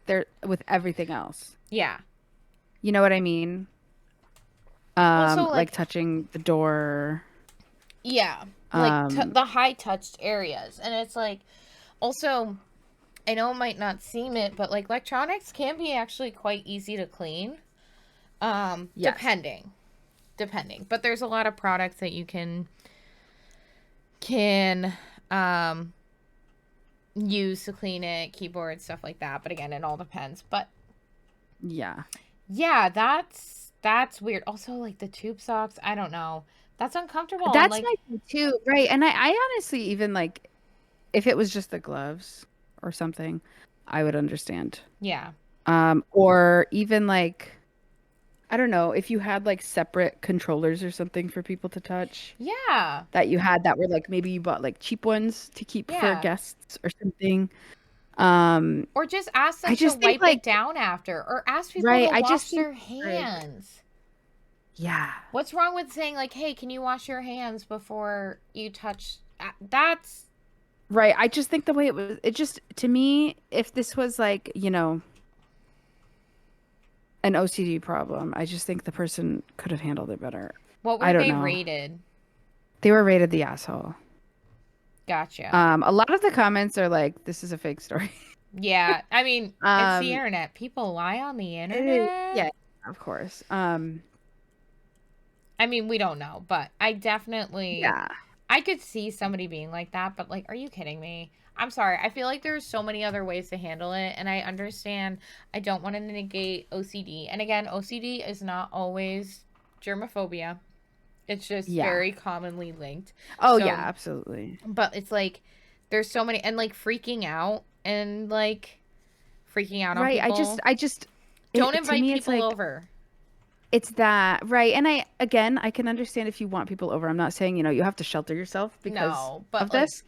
everything else. Yeah. You know what I mean? Also, Like like, touching the door. yeah, like Um the high touched areas, and it's like, also, I know it might not seem it, but like electronics can be actually quite easy to clean. yes. Depending, but there's a lot of products that you can um use to clean it, keyboard stuff like that. But again, it all depends. But Yeah. yeah, that's weird. Also, like the tube socks, I don't know. That's uncomfortable. And That's like, my thing too. Right. And I honestly even like if it was just the gloves or something, I would understand. yeah, Or even like I don't know, if you had like separate controllers or something for people to touch yeah, that you had that were like maybe you bought like cheap ones to keep for yeah. guests or something. Um, Or just ask I them to just think wipe it like down after, or ask people right, to I just wash think their like hands. yeah. What's wrong with saying like, "Hey, can you wash your hands before you touch?" That's Right. I just think the way it just to me, if this was like, an OCD problem, I just think the person could have handled it better. what I were don't they know. rated? They were rated the asshole. Gotcha. A lot of the comments are like, this is a fake story. Yeah, I mean, it's the Um, internet. People lie on the it is, internet. yeah, of course. I mean, we don't know, but Yeah. I could see somebody being like that, but like, are you kidding me? I'm sorry. I feel like there's so many other ways to handle it, and I understand. I don't want to negate OCD. And again, OCD is not always germophobia. It's just Yeah. very commonly linked. Oh, yeah, So, absolutely. but it's like there's so many, and like freaking out and like freaking out on Right. people. I just Don't to invite me it's people like over. it's that, right. And I can understand if you want people over. I'm not saying, you have to shelter yourself because No, but of like this.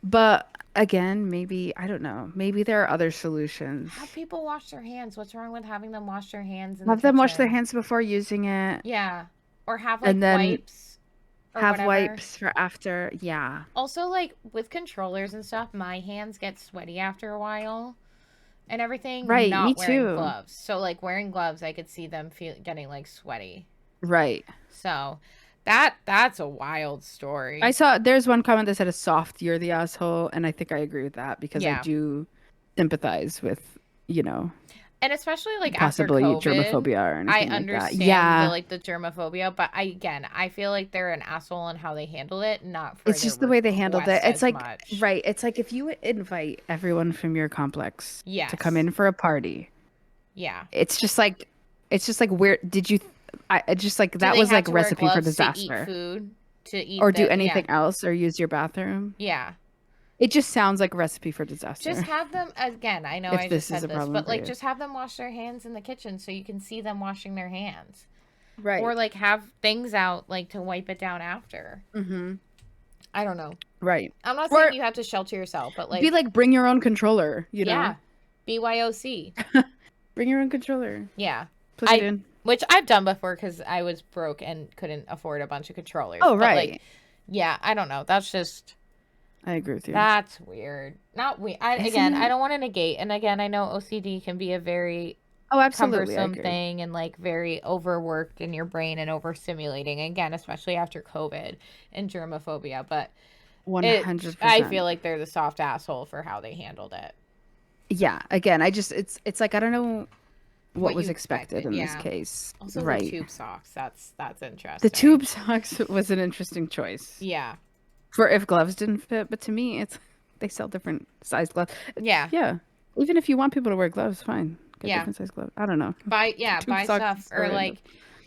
But again, maybe I don't know. Maybe there are other have solutions. people wash their hands. What's wrong with having them wash their hands in the Have them wash their kitchen? hands before using it Yeah. Or have like and then wipes or have whatever. wipes for after. Yeah. Also, like with controllers and stuff, my hands get sweaty after a while and everything, Right. Me not wearing too. gloves. So, like wearing gloves, I could see them getting like sweaty. Right. So, that's a wild I story. saw there's one comment that said a soft, you're the asshole. And I think I agree with that because I Yeah. do sympathize with, you know, And especially like after possibly COVID, germophobia or I anything like that. understand Yeah. the germophobia, but I feel like they're an asshole on how they handled it, not for It's their just the way they handled it. request It's as like, much. right. It's like if you invite everyone from your complex to come Yes. in for a party, Yeah. it's just like where did you, I just like Do that they was have like to wear recipe for gloves to eat disaster. food? To Or eat do the yeah. anything else or use your bathroom. Yeah. It just sounds like a recipe for Just disaster have them again. I know if I just this is said a this, problem but for like you. just have them wash their hands in the kitchen so you can see them washing their hands. Or Right. like have things out like to wipe it down after. Mm-hmm. I don't know. Right. I'm not saying Or you have to shelter yourself, but be like like, bring your own controller. yeah. BYOC. Bring your own controller. Yeah. Plug it I in. which I've done before cuz I was broke and couldn't afford a bunch of controllers. Oh, But like right. yeah, I don't know. That's just I agree with you. that's weird. Not we Isn't again, I it? don't want to negate, and again, I know OCD can be a very Oh, absolutely. I cumbersome agree. thing and like very overworked in your brain and overstimulating again, especially after COVID and germophobia, but I 100%. feel like they're the soft asshole for how they handled it. Yeah. Again, it's like I don't know what What was you expected expected, in this yeah. case. Also the Right. tube socks, that's The interesting. tube socks was an interesting choice Yeah. for if gloves didn't fit, but to me, it's they sell different size gloves. Yeah. Yeah. Even if you want people to wear gloves, fine. Get Yeah. different size gloves. I don't know. Tube Buy socks stuff is so or random. like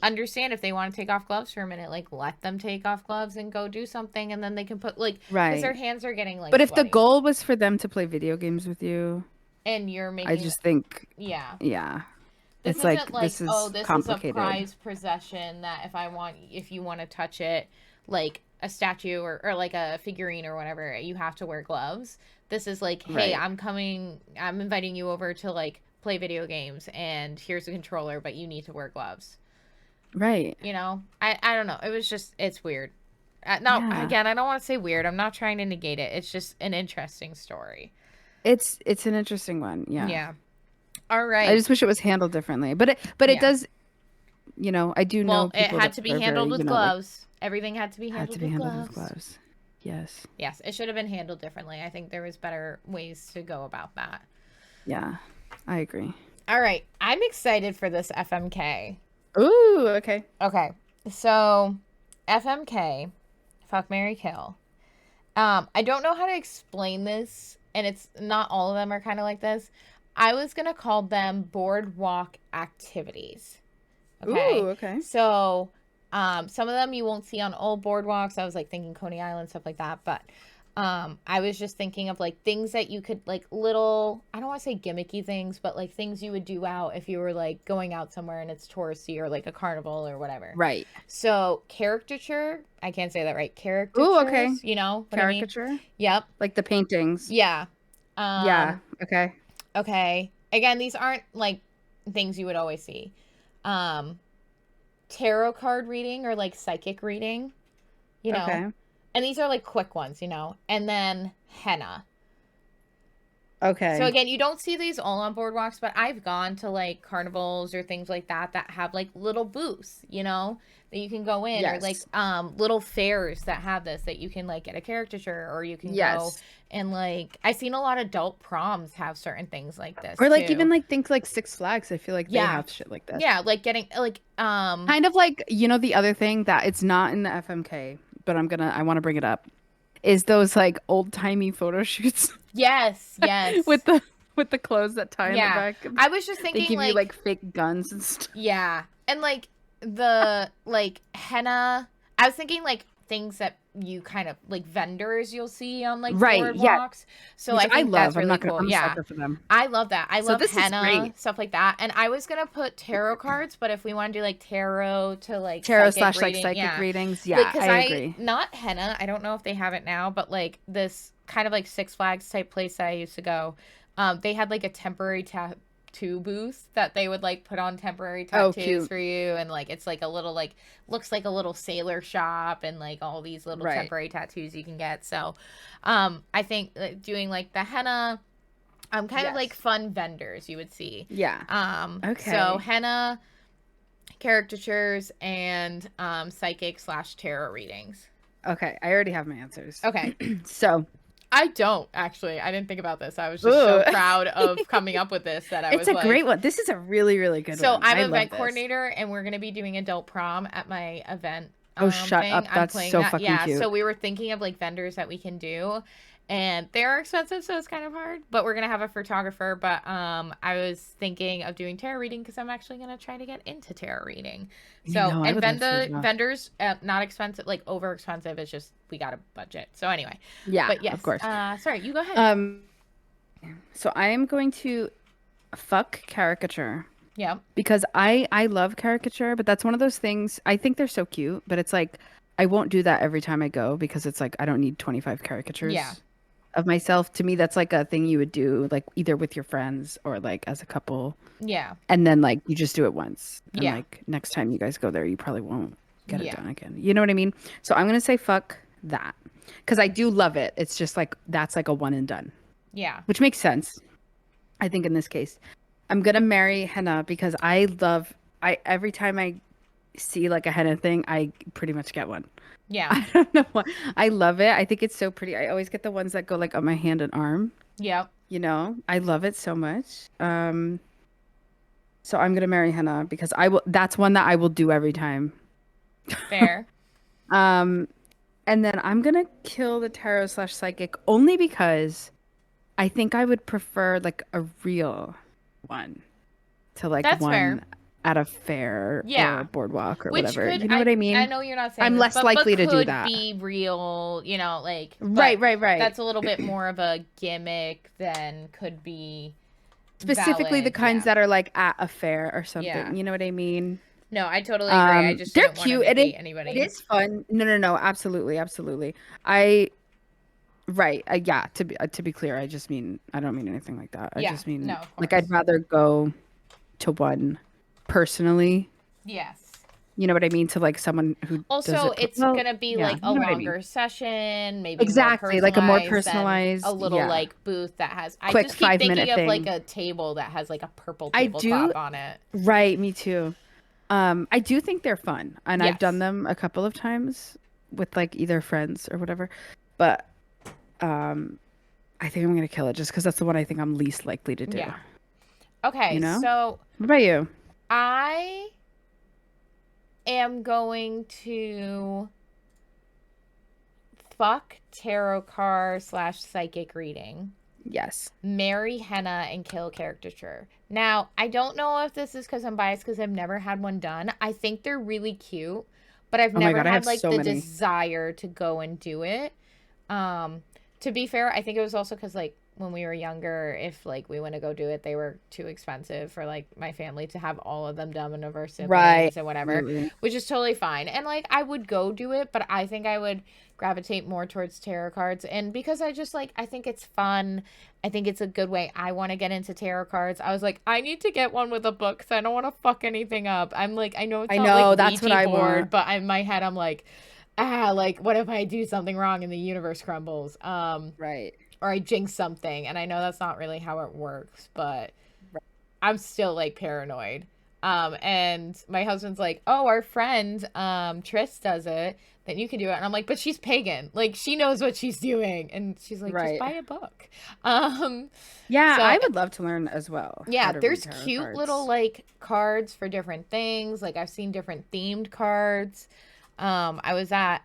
understand if they want to take off gloves for a minute, like let them take off gloves and go do something and then they can put like because their Right. hands are getting like But if the sweaty goal was for them to play video games with you, and you're I making just think, yeah. yeah, This it's like isn't like, this oh, is this is a complicated. prized possession that if you want to touch it, like a statue or like a figurine or whatever, you have to wear gloves. This is like, hey, Right. I'm inviting you over to like play video games and here's a controller, but you need to wear gloves. Right. You know? I don't know. It was just, it's weird. No, Yeah. again, I don't want to say weird. I'm not trying to negate it. It's just an interesting story. It's an interesting one. Yeah. Yeah. All I right. just wish it was handled differently. But it Yeah. does, I do know Well, it people had that to be are very, handled with like gloves. Everything had to be had to handled be with handled with gloves. gloves. Yes. Yes, it should have been handled differently. I think there was better ways to go about that. Yeah. I agree. All right, I'm excited for this FMK. Ooh, okay. Okay, so FMK, fuck Mary Kill. I don't know how to explain this, and it's not all of them are kind of like this. I was gonna call them boardwalk activities. Okay. Ooh, okay. So, some of them you won't see on old boardwalks. I was like thinking Coney Island, stuff like that. But I was just thinking of like things that you could like little, I don't want to say gimmicky things, but like things you would do out if you were like going out somewhere and it's touristy or like a carnival or whatever. Right. So, caricature, I can't say that right. Ooh, okay. Caricatures, you know what I mean? Caricature? Yep. Like the paintings. Yeah. Yeah. Okay. Okay. Again, these aren't like things you would always see. Tarot card reading or like psychic reading, you know. Okay. And these are like quick ones, you know. And then henna. Okay. So again, you don't see these all on boardwalks, but I've gone to like carnivals or things like that have like little booths, you know, that you can go in or like Yes. little fairs that have this that you can like get a caricature or you can go Yes. and like I've seen a lot of adult proms have certain things like this Or like too. even like think like Six Flags. I feel like they Yeah. have shit like this. Yeah, like getting like Kind of like, the other thing that it's not in the FMK, but I want to bring it up, is those like old-timey photo shoots yes, yes. with the clothes that tie in the Yeah. back. I was just They thinking give you like fake guns and stuff. yeah. And like the like henna I was thinking like things that you kind of like vendors you'll see on like Right. Yeah. boardwalks. So Which I I think that's love. I'm really not gonna. cool. I'm a Yeah. sucker for them. I love that. I So love this is henna, great. stuff like that. And I was gonna put tarot cards, but if we want to do like tarot to like Tarot psychic slash like reading, psychic yeah. readings. Like, Yeah, cause I I, agree. not henna, I don't know if they have it now, but like this kind of like Six Flags type place that I used to go, they had like a temporary tattoo booth that they would like put on temporary Oh, tattoos cute. for you. And like, it's like a little, like, looks like a little sailor shop and like all these little Right. temporary tattoos you can get. So, I think doing like the henna, kind of like Yes. fun vendors you would see. Yeah. So Okay. henna, caricatures, and psychic slash tarot readings. Okay. I already have my answers. Okay. So. I don't actually. I didn't think about this. I was just so Ooh. proud of coming up with this that I It's was a like, great one. This is a really, really good so one. I'm I an love event this. coordinator and we're going to be doing adult prom at my event Oh, shut thing. up. I'm That's playing so that. fucking Yeah. cute. So we were thinking of like vendors that we can do, and they're expensive, so it's kind of hard. But we're going to have a photographer. But I was thinking of doing tarot reading because I'm actually going to try to get into tarot reading. You So, know, I and would love to as well. vendors, not expensive, like over expensive. It's just we got a budget. So anyway. Yeah, But yes. of course. Sorry, you go ahead. So I am going to fuck caricature. Yeah. Because I love caricature, but that's one of those things. I think they're so cute, but it's like I won't do that every time I go because it's like I don't need 25 caricatures Yeah. of myself. To me, that's like a thing you would do like either with your friends or like as a couple. Yeah. And then like you just do it once. And Yeah. like next time you guys go there, you probably won't get it Yeah. done again. You know what I mean? So I'm gonna say fuck that. Because I do love it. It's just like that's like a one and done. Yeah. Which makes sense. I think in this case. I'm gonna marry henna because I every time I see like a henna thing, I pretty much get one. Yeah. I don't know why. I love it. I think it's so pretty. I always get the ones that go like on my hand and arm. Yeah. You know, I love it so much. So I'm gonna marry henna because I will. That's one that I will do every time. Fair. And then I'm gonna kill the tarot slash psychic only because I think I would prefer like a real one to like That's one fair. at a fair or Yeah. a boardwalk or Which whatever. could, You know what I mean? I know you're not saying I'm this, less but likely to do could that. be real, you know, like Right, but right. That's a little bit more of a gimmick than could be Specifically the valid, kinds yeah. that are like at a fair or something. Yeah. You know what I mean? No, I totally agree. I just They're didn't want to cute. negate anybody. It is fun. No. Absolutely, absolutely. I right. Yeah. To be clear, I just mean I don't mean anything like that. I Yeah. just mean No, of like course. I'd rather go to one personally. Yes. You know what I mean? To like someone who does Also, it. it's Well, gonna be yeah, like a you know what I mean. longer session, maybe Exactly, more like a more personalized than personalized, a little yeah, like booth that has. I quick just keep 5 minute thinking of like thing. a table that has like a purple I do, tablecloth on it. right, me too. I do think they're fun, and I've done Yes. them a couple of times with like either friends or whatever. But I think I'm gonna kill it just because that's the one I think I'm least likely to do. Yeah. Okay, You know? so What about you? I am going to fuck tarot card slash psychic reading, Yes. marry henna, and kill caricature. Now, I don't know if this is because I'm biased because I've never had one done. I think they're really cute, but I've Oh my never God, I had have like so the many. desire to go and do it. To be fair, I think it was also because like when we were younger, if like we went to go do it, they were too expensive for like my family to have all of them done and of our Right. siblings and whatever, Absolutely. which is totally fine. And like I would go do it, but I think I would gravitate more towards tarot cards. And because I just like I think it's fun. I think it's a good way. I want to get into tarot cards. I was like, I need to get one with a book because I don't want to fuck anything up. I'm like, I know it's I not know, like that's what Ouija I board, want. but in my head I'm like, like what if I do something wrong and the universe crumbles? Right. Or I jinx something. And I know that's not really how it works, but Right. I'm still like paranoid. And my husband's like, oh, our friend, Tris does it, then you can do it. And I'm like, but she's pagan. Like she knows what she's doing. And she's like, just Right. buy a book. Yeah, So I would love to learn as well. yeah, how to read there's tarot cute cards. little like cards for different things. Like I've seen different themed cards. I was at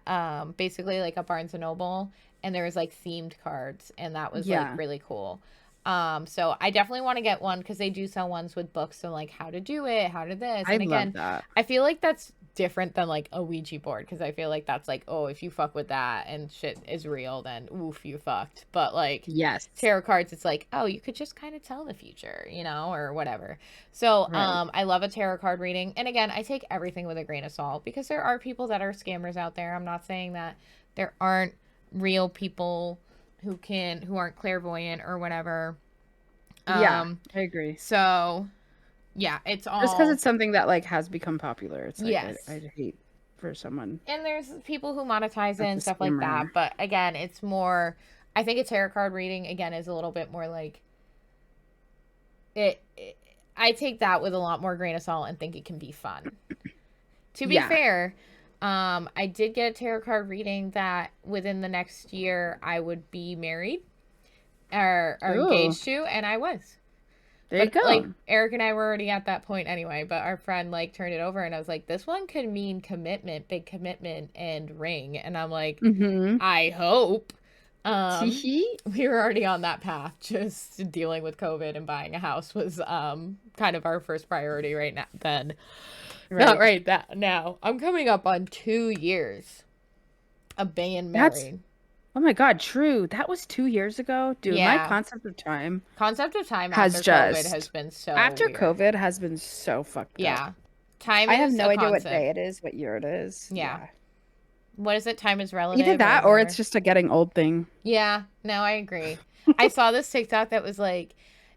basically like a Barnes and Noble and there was like themed cards and that was Yeah. like really cool. So I definitely want to get one because they do sell ones with books on like how to do it, how to this. I And love again, that. I feel like that's different than like a Ouija board, because I feel like that's like, oh, if you fuck with that and shit is real, then oof, you fucked. But like Yes. tarot cards, it's like, oh, you could just kind of tell the future, or whatever. So Right. I love a tarot card reading, and again, I take everything with a grain of salt, because there are people that are scammers out there. I'm not saying that there aren't real people who aren't clairvoyant or whatever. Yeah, um I agree. so yeah, it's Just because all. it's something that like has become popular, it's like Yes. I'd hate for someone And there's people who monetize it that's a and stuff like scammer. that. But again, it's more, I think a tarot card reading, again, is a little bit more like, it I take that with a lot more grain of salt and think it can be fun. To be Yeah. fair, I did get a tarot card reading that within the next year I would be married, or Ooh, engaged to, and I was. there you But like go. Eric and I were already at that point anyway, but our friend like turned it over and I was like, this one could mean commitment, big commitment and ring. And I'm like, Mm-hmm. I hope. Um Teehee. we were already on that path. Just dealing with COVID and buying a house was kind of our first priority right now then. Not Right. right that now. I'm coming up on 2 years of being That's married. oh my God, true. That was 2 years ago. Dude, my Yeah. concept of time Concept of time has after COVID has just been so after weird. COVID has been so fucked up. Yeah. Time I have is no a idea what concept. day it is, what year it is. Yeah. Yeah. What is it? Time is Either relative or that or it's whatever. just a getting old thing. Yeah, no, I agree. I saw this TikTok that was like,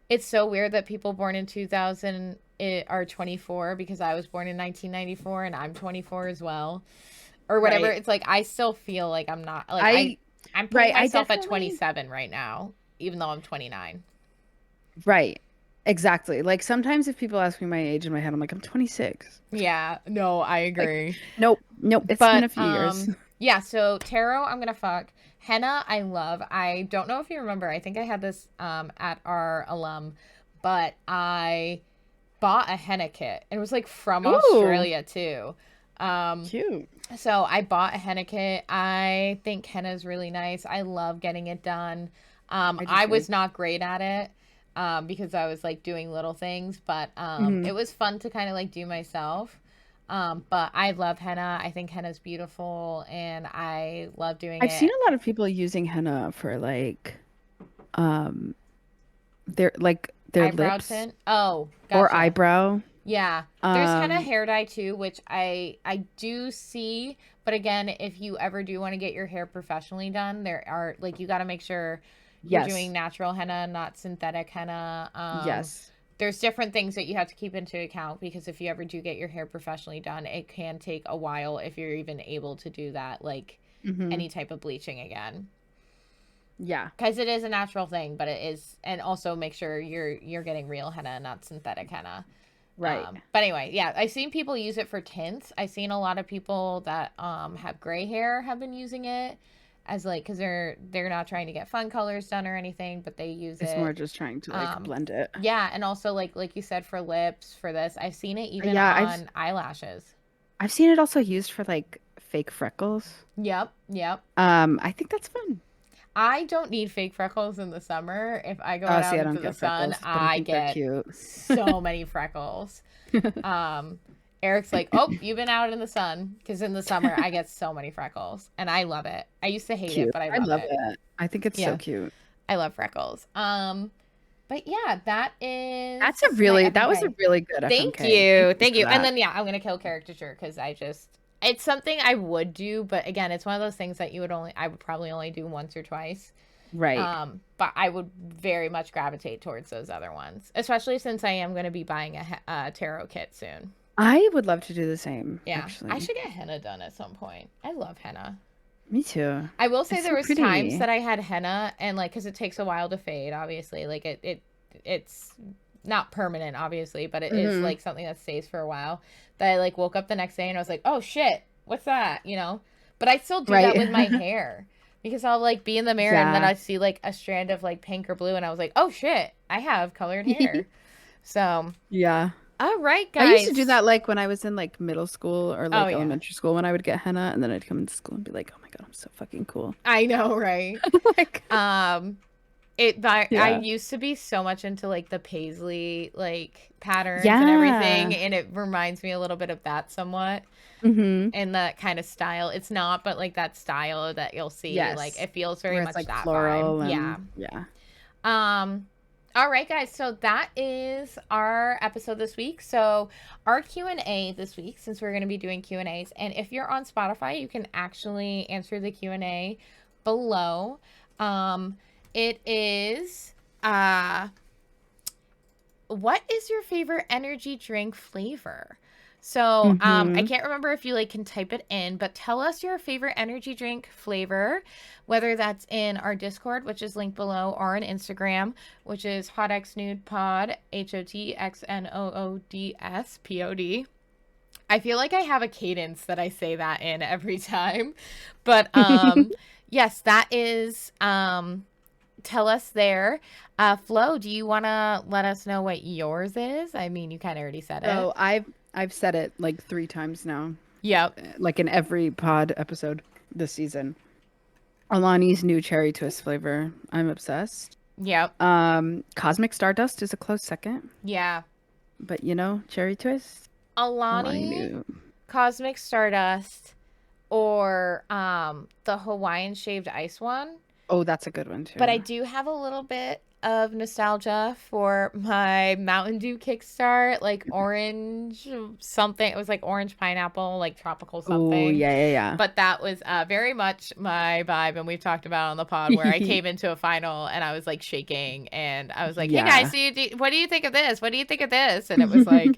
it's so weird that people born in 2000 are 24, because I was born in 1994 and I'm 24 as well. Or whatever. Right. It's like I still feel like I'm not like I I'm putting right, I myself at definitely 27 right now, even though I'm 29. right. Exactly. Like sometimes if people ask me my age in my head, I'm like, I'm 26. Yeah, no, I Like, agree. nope, nope, it's been But a few years. yeah, so tarot I'm gonna fuck. Henna I love. I don't know if you remember, I think I had this at our alum, but I bought a henna kit. And it was like from Ooh, Australia too. Um cute. so I bought a henna kit. I think henna is really nice. I love getting it done. I do I too. was not great at it, because I was like doing little things, but Hmm. it was fun to kind of like do myself. But I love henna. I think henna's beautiful and I love doing I've seen it. a lot of people using henna for um their Eyebrow lips tint. Oh, or gotcha. eyebrow. Yeah. There's henna Um, hair dye too, which I do see, but again, if you ever do want to get your hair professionally done, there are like, you got to make sure you're doing yes, natural henna, not synthetic henna. yes. There's different things that you have to keep into account, because if you ever do get your hair professionally done, it can take a while if you're even able to do that, like Hmm. any type of bleaching again. Yeah, Because it is a natural thing, but it is, and also make sure you're getting real henna, not synthetic henna. right. But anyway, yeah, I've seen people use it for tints. I've seen a lot of people that have gray hair have been using it as like, because they're not trying to get fun colors done or anything, but they use It's more it. just trying to like Um, blend it. yeah, and also like you said, for lips, for this, I've seen it even Yeah, on eyelashes. I've seen it also used for like fake freckles. Yep, yep. I think that's fun. I don't need fake freckles in the summer. If I go Oh, see, out I into don't the get sun, freckles, but I I think they're get cute. so many freckles. Um, Eric's like, "Oh, you've been out in the sun," because in the summer I get so many freckles, and I love it. I used to hate it, Cute. but I I love love it. it. I think it's so Yeah, cute. I love freckles. But yeah, that That's a is my really that was a FMK. really good Thank FMK. Thank you, you thank for you. And that. then yeah, I'm gonna kill caricature, because I just, it's something I would do, but again, it's one of those things that I would probably only do once or twice. Right. But I would very much gravitate towards those other ones, especially since I am going to be buying a tarot kit soon. I would love to do the same, Yeah, I actually. should get henna done at some point. I love henna. Me too. I will say It's there so was times pretty. that I had henna, and like, because it takes a while to fade, obviously. Like it's not permanent, obviously, but it is Hmm. like something that stays for a while. That I like woke up the next day and I was like, oh shit, what's that? But I still do that Right. with my hair, because I'll like be in the mirror and then Yeah. I see like a strand of like pink or blue and I was like, oh shit, I have colored hair. So, Yeah. all right, I used to do guys. that like when I was in like middle school or Oh like yeah, elementary school when I would get henna and then I'd come into school and be like, "Oh my God, I'm so fucking cool." I know, right? Like Um, I Yeah. used to be so much into like the paisley like patterns and everything, Yeah. and it reminds me a little bit of that somewhat Mm-hmm. in that kind of style. It's not, but like that style that you'll see, like Yes. it feels very Where it's much like that vibe. floral Yeah. and yeah. Um, all right, guys. So that is our episode this week. So our Q&A this week, since we're going to be doing Q&As, and if you're on Spotify, you can actually answer the Q&A below. It is, what is your favorite energy drink flavor? So, I Mm-hmm. can't remember if you like can type it in, but tell us your favorite energy drink flavor, whether that's in our Discord, which is linked below, or on Instagram, which is HotXNoodPod, HotXNoodspod. I feel like I have a cadence that I say that in every time, but yes, that is tell us there. Flo, do you want to let us know what yours is? I mean, you kind of already said it. So I've said it like 3 times now, Yep. like in every pod episode this season. Alani's new cherry twist flavor. I'm obsessed. Yep. Cosmic Stardust is a close second, Yeah. but cherry twist. Alani Alani, knew. Cosmic Stardust, or the Hawaiian shaved ice one. Oh, that's a good one But I too. do have a little bit of nostalgia for my Mountain Dew Kickstart, like orange something. It was like orange pineapple, like tropical Oh, something. yeah, But that was very much my vibe. And we've talked about on the pod where I yeah. came into a final and I was like shaking. And I was like, hey guys, Yeah. what do you think of this? What do you think of this? And it was like,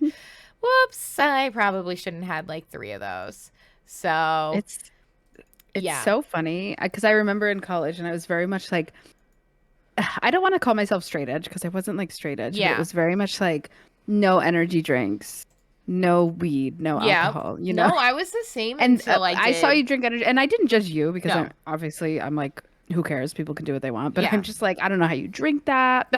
whoops, I probably shouldn't have had like 3 of those. So, It's it's yeah. so funny because I remember in college and I was very much like I don't want to call myself straight edge because I wasn't like straight edge, but it Yeah. was very much like no energy drinks, no weed, no Yeah. alcohol, you know? No, I was the same And until I I saw did. you drink energy and I didn't judge you because No. I'm like who cares? People can do what they want, but I'm Yeah. just like I don't know how you drink that.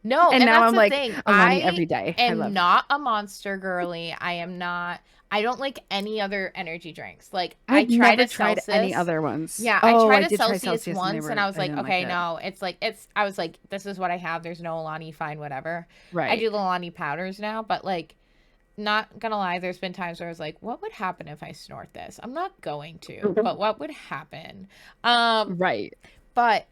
No, And and now that's I'm the like thing. Alani I every day. I am love it. not a monster girly. I am not. I don't like any other energy drinks. Like I I've tried never a tried any Celsius. other ones. Yeah, I Oh, tried I a did try Celsius Celsius and once and I was I like, didn't like okay, it. no, it's I was like, this is what I have. There's no Alani, fine, whatever. I Right. do the Alani powders now, but like not gonna lie, there's been times where I was like, what would happen if I snort this? I'm not going to, but what would happen? Um, Right. but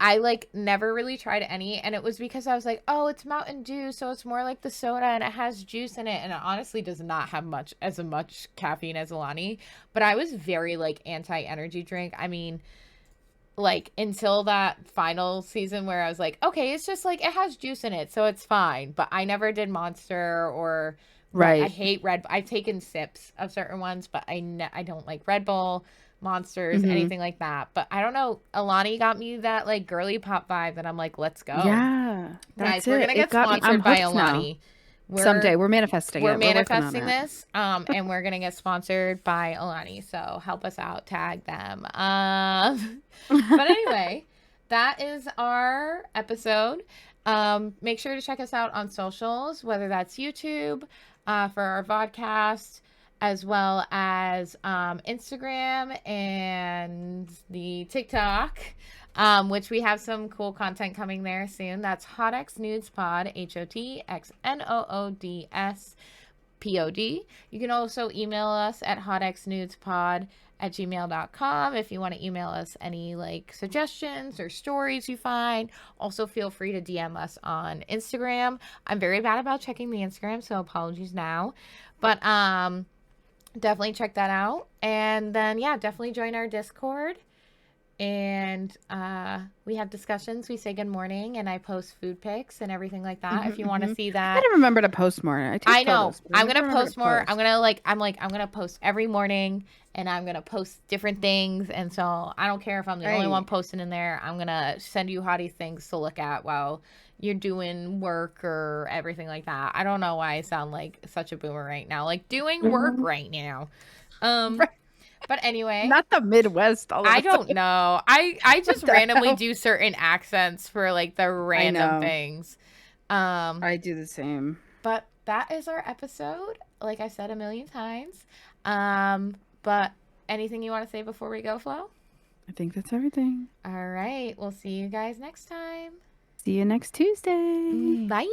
I like never really tried any, and it was because I was like, oh, it's Mountain Dew, so it's more like the soda and it has juice in it, and it honestly does not have much caffeine as Alani. But I was very like anti energy drink. I mean, like until that final season where I was like, okay, it's just like it has juice in it, so it's fine. But I never did Monster or I Right. hate Red. I've taken sips of certain ones, but I don't like Red Bull, Monsters, Hmm. anything like that. But I don't know. Alani got me that like girly pop vibe that I'm like, let's go, Yeah, guys. that's We're it. gonna It get got me. I'm sponsored by hooked now. Alani. We're Someday we're manifesting we're it. We're working on manifesting it. this, and we're gonna get sponsored by Alani. So help us out, tag them. But anyway, that is our episode. Make sure to check us out on socials, whether that's YouTube, for our podcast, as well as Instagram and the TikTok, which we have some cool content coming there soon. That's HotXNoodspod, HotXNoodspod. You can also email us at hotxnudespod@gmail.com if you want to email us any like suggestions or stories you find. Also feel free to DM us on Instagram. I'm very bad about checking the Instagram, so apologies now. But definitely check that out. And then yeah, definitely join our Discord. And we have discussions. We say good morning, and I post food pics and everything like that. If you want to Hmm. see I that, gotta remember to post more. I take I know. photos, but I I'm never gonna remember to post more. post. I'm gonna post every morning, and I'm gonna post different things. And so I don't care if I'm the only one Right. posting in there. I'm gonna send you hottie things to look at while you're doing work or everything like that. I don't know why I sound like such a boomer right now. Like doing work Mhm. right now. Um, Right. but anyway, Not the Midwest all of I a don't sudden. know. I What just the randomly hell? do certain accents for like the I random know. things. Um, I do the same. but that is our episode. Like I said a million times. But anything you want to say before we go, Flo? I think that's everything. All right. We'll see you guys next time. See you next Tuesday. Bye.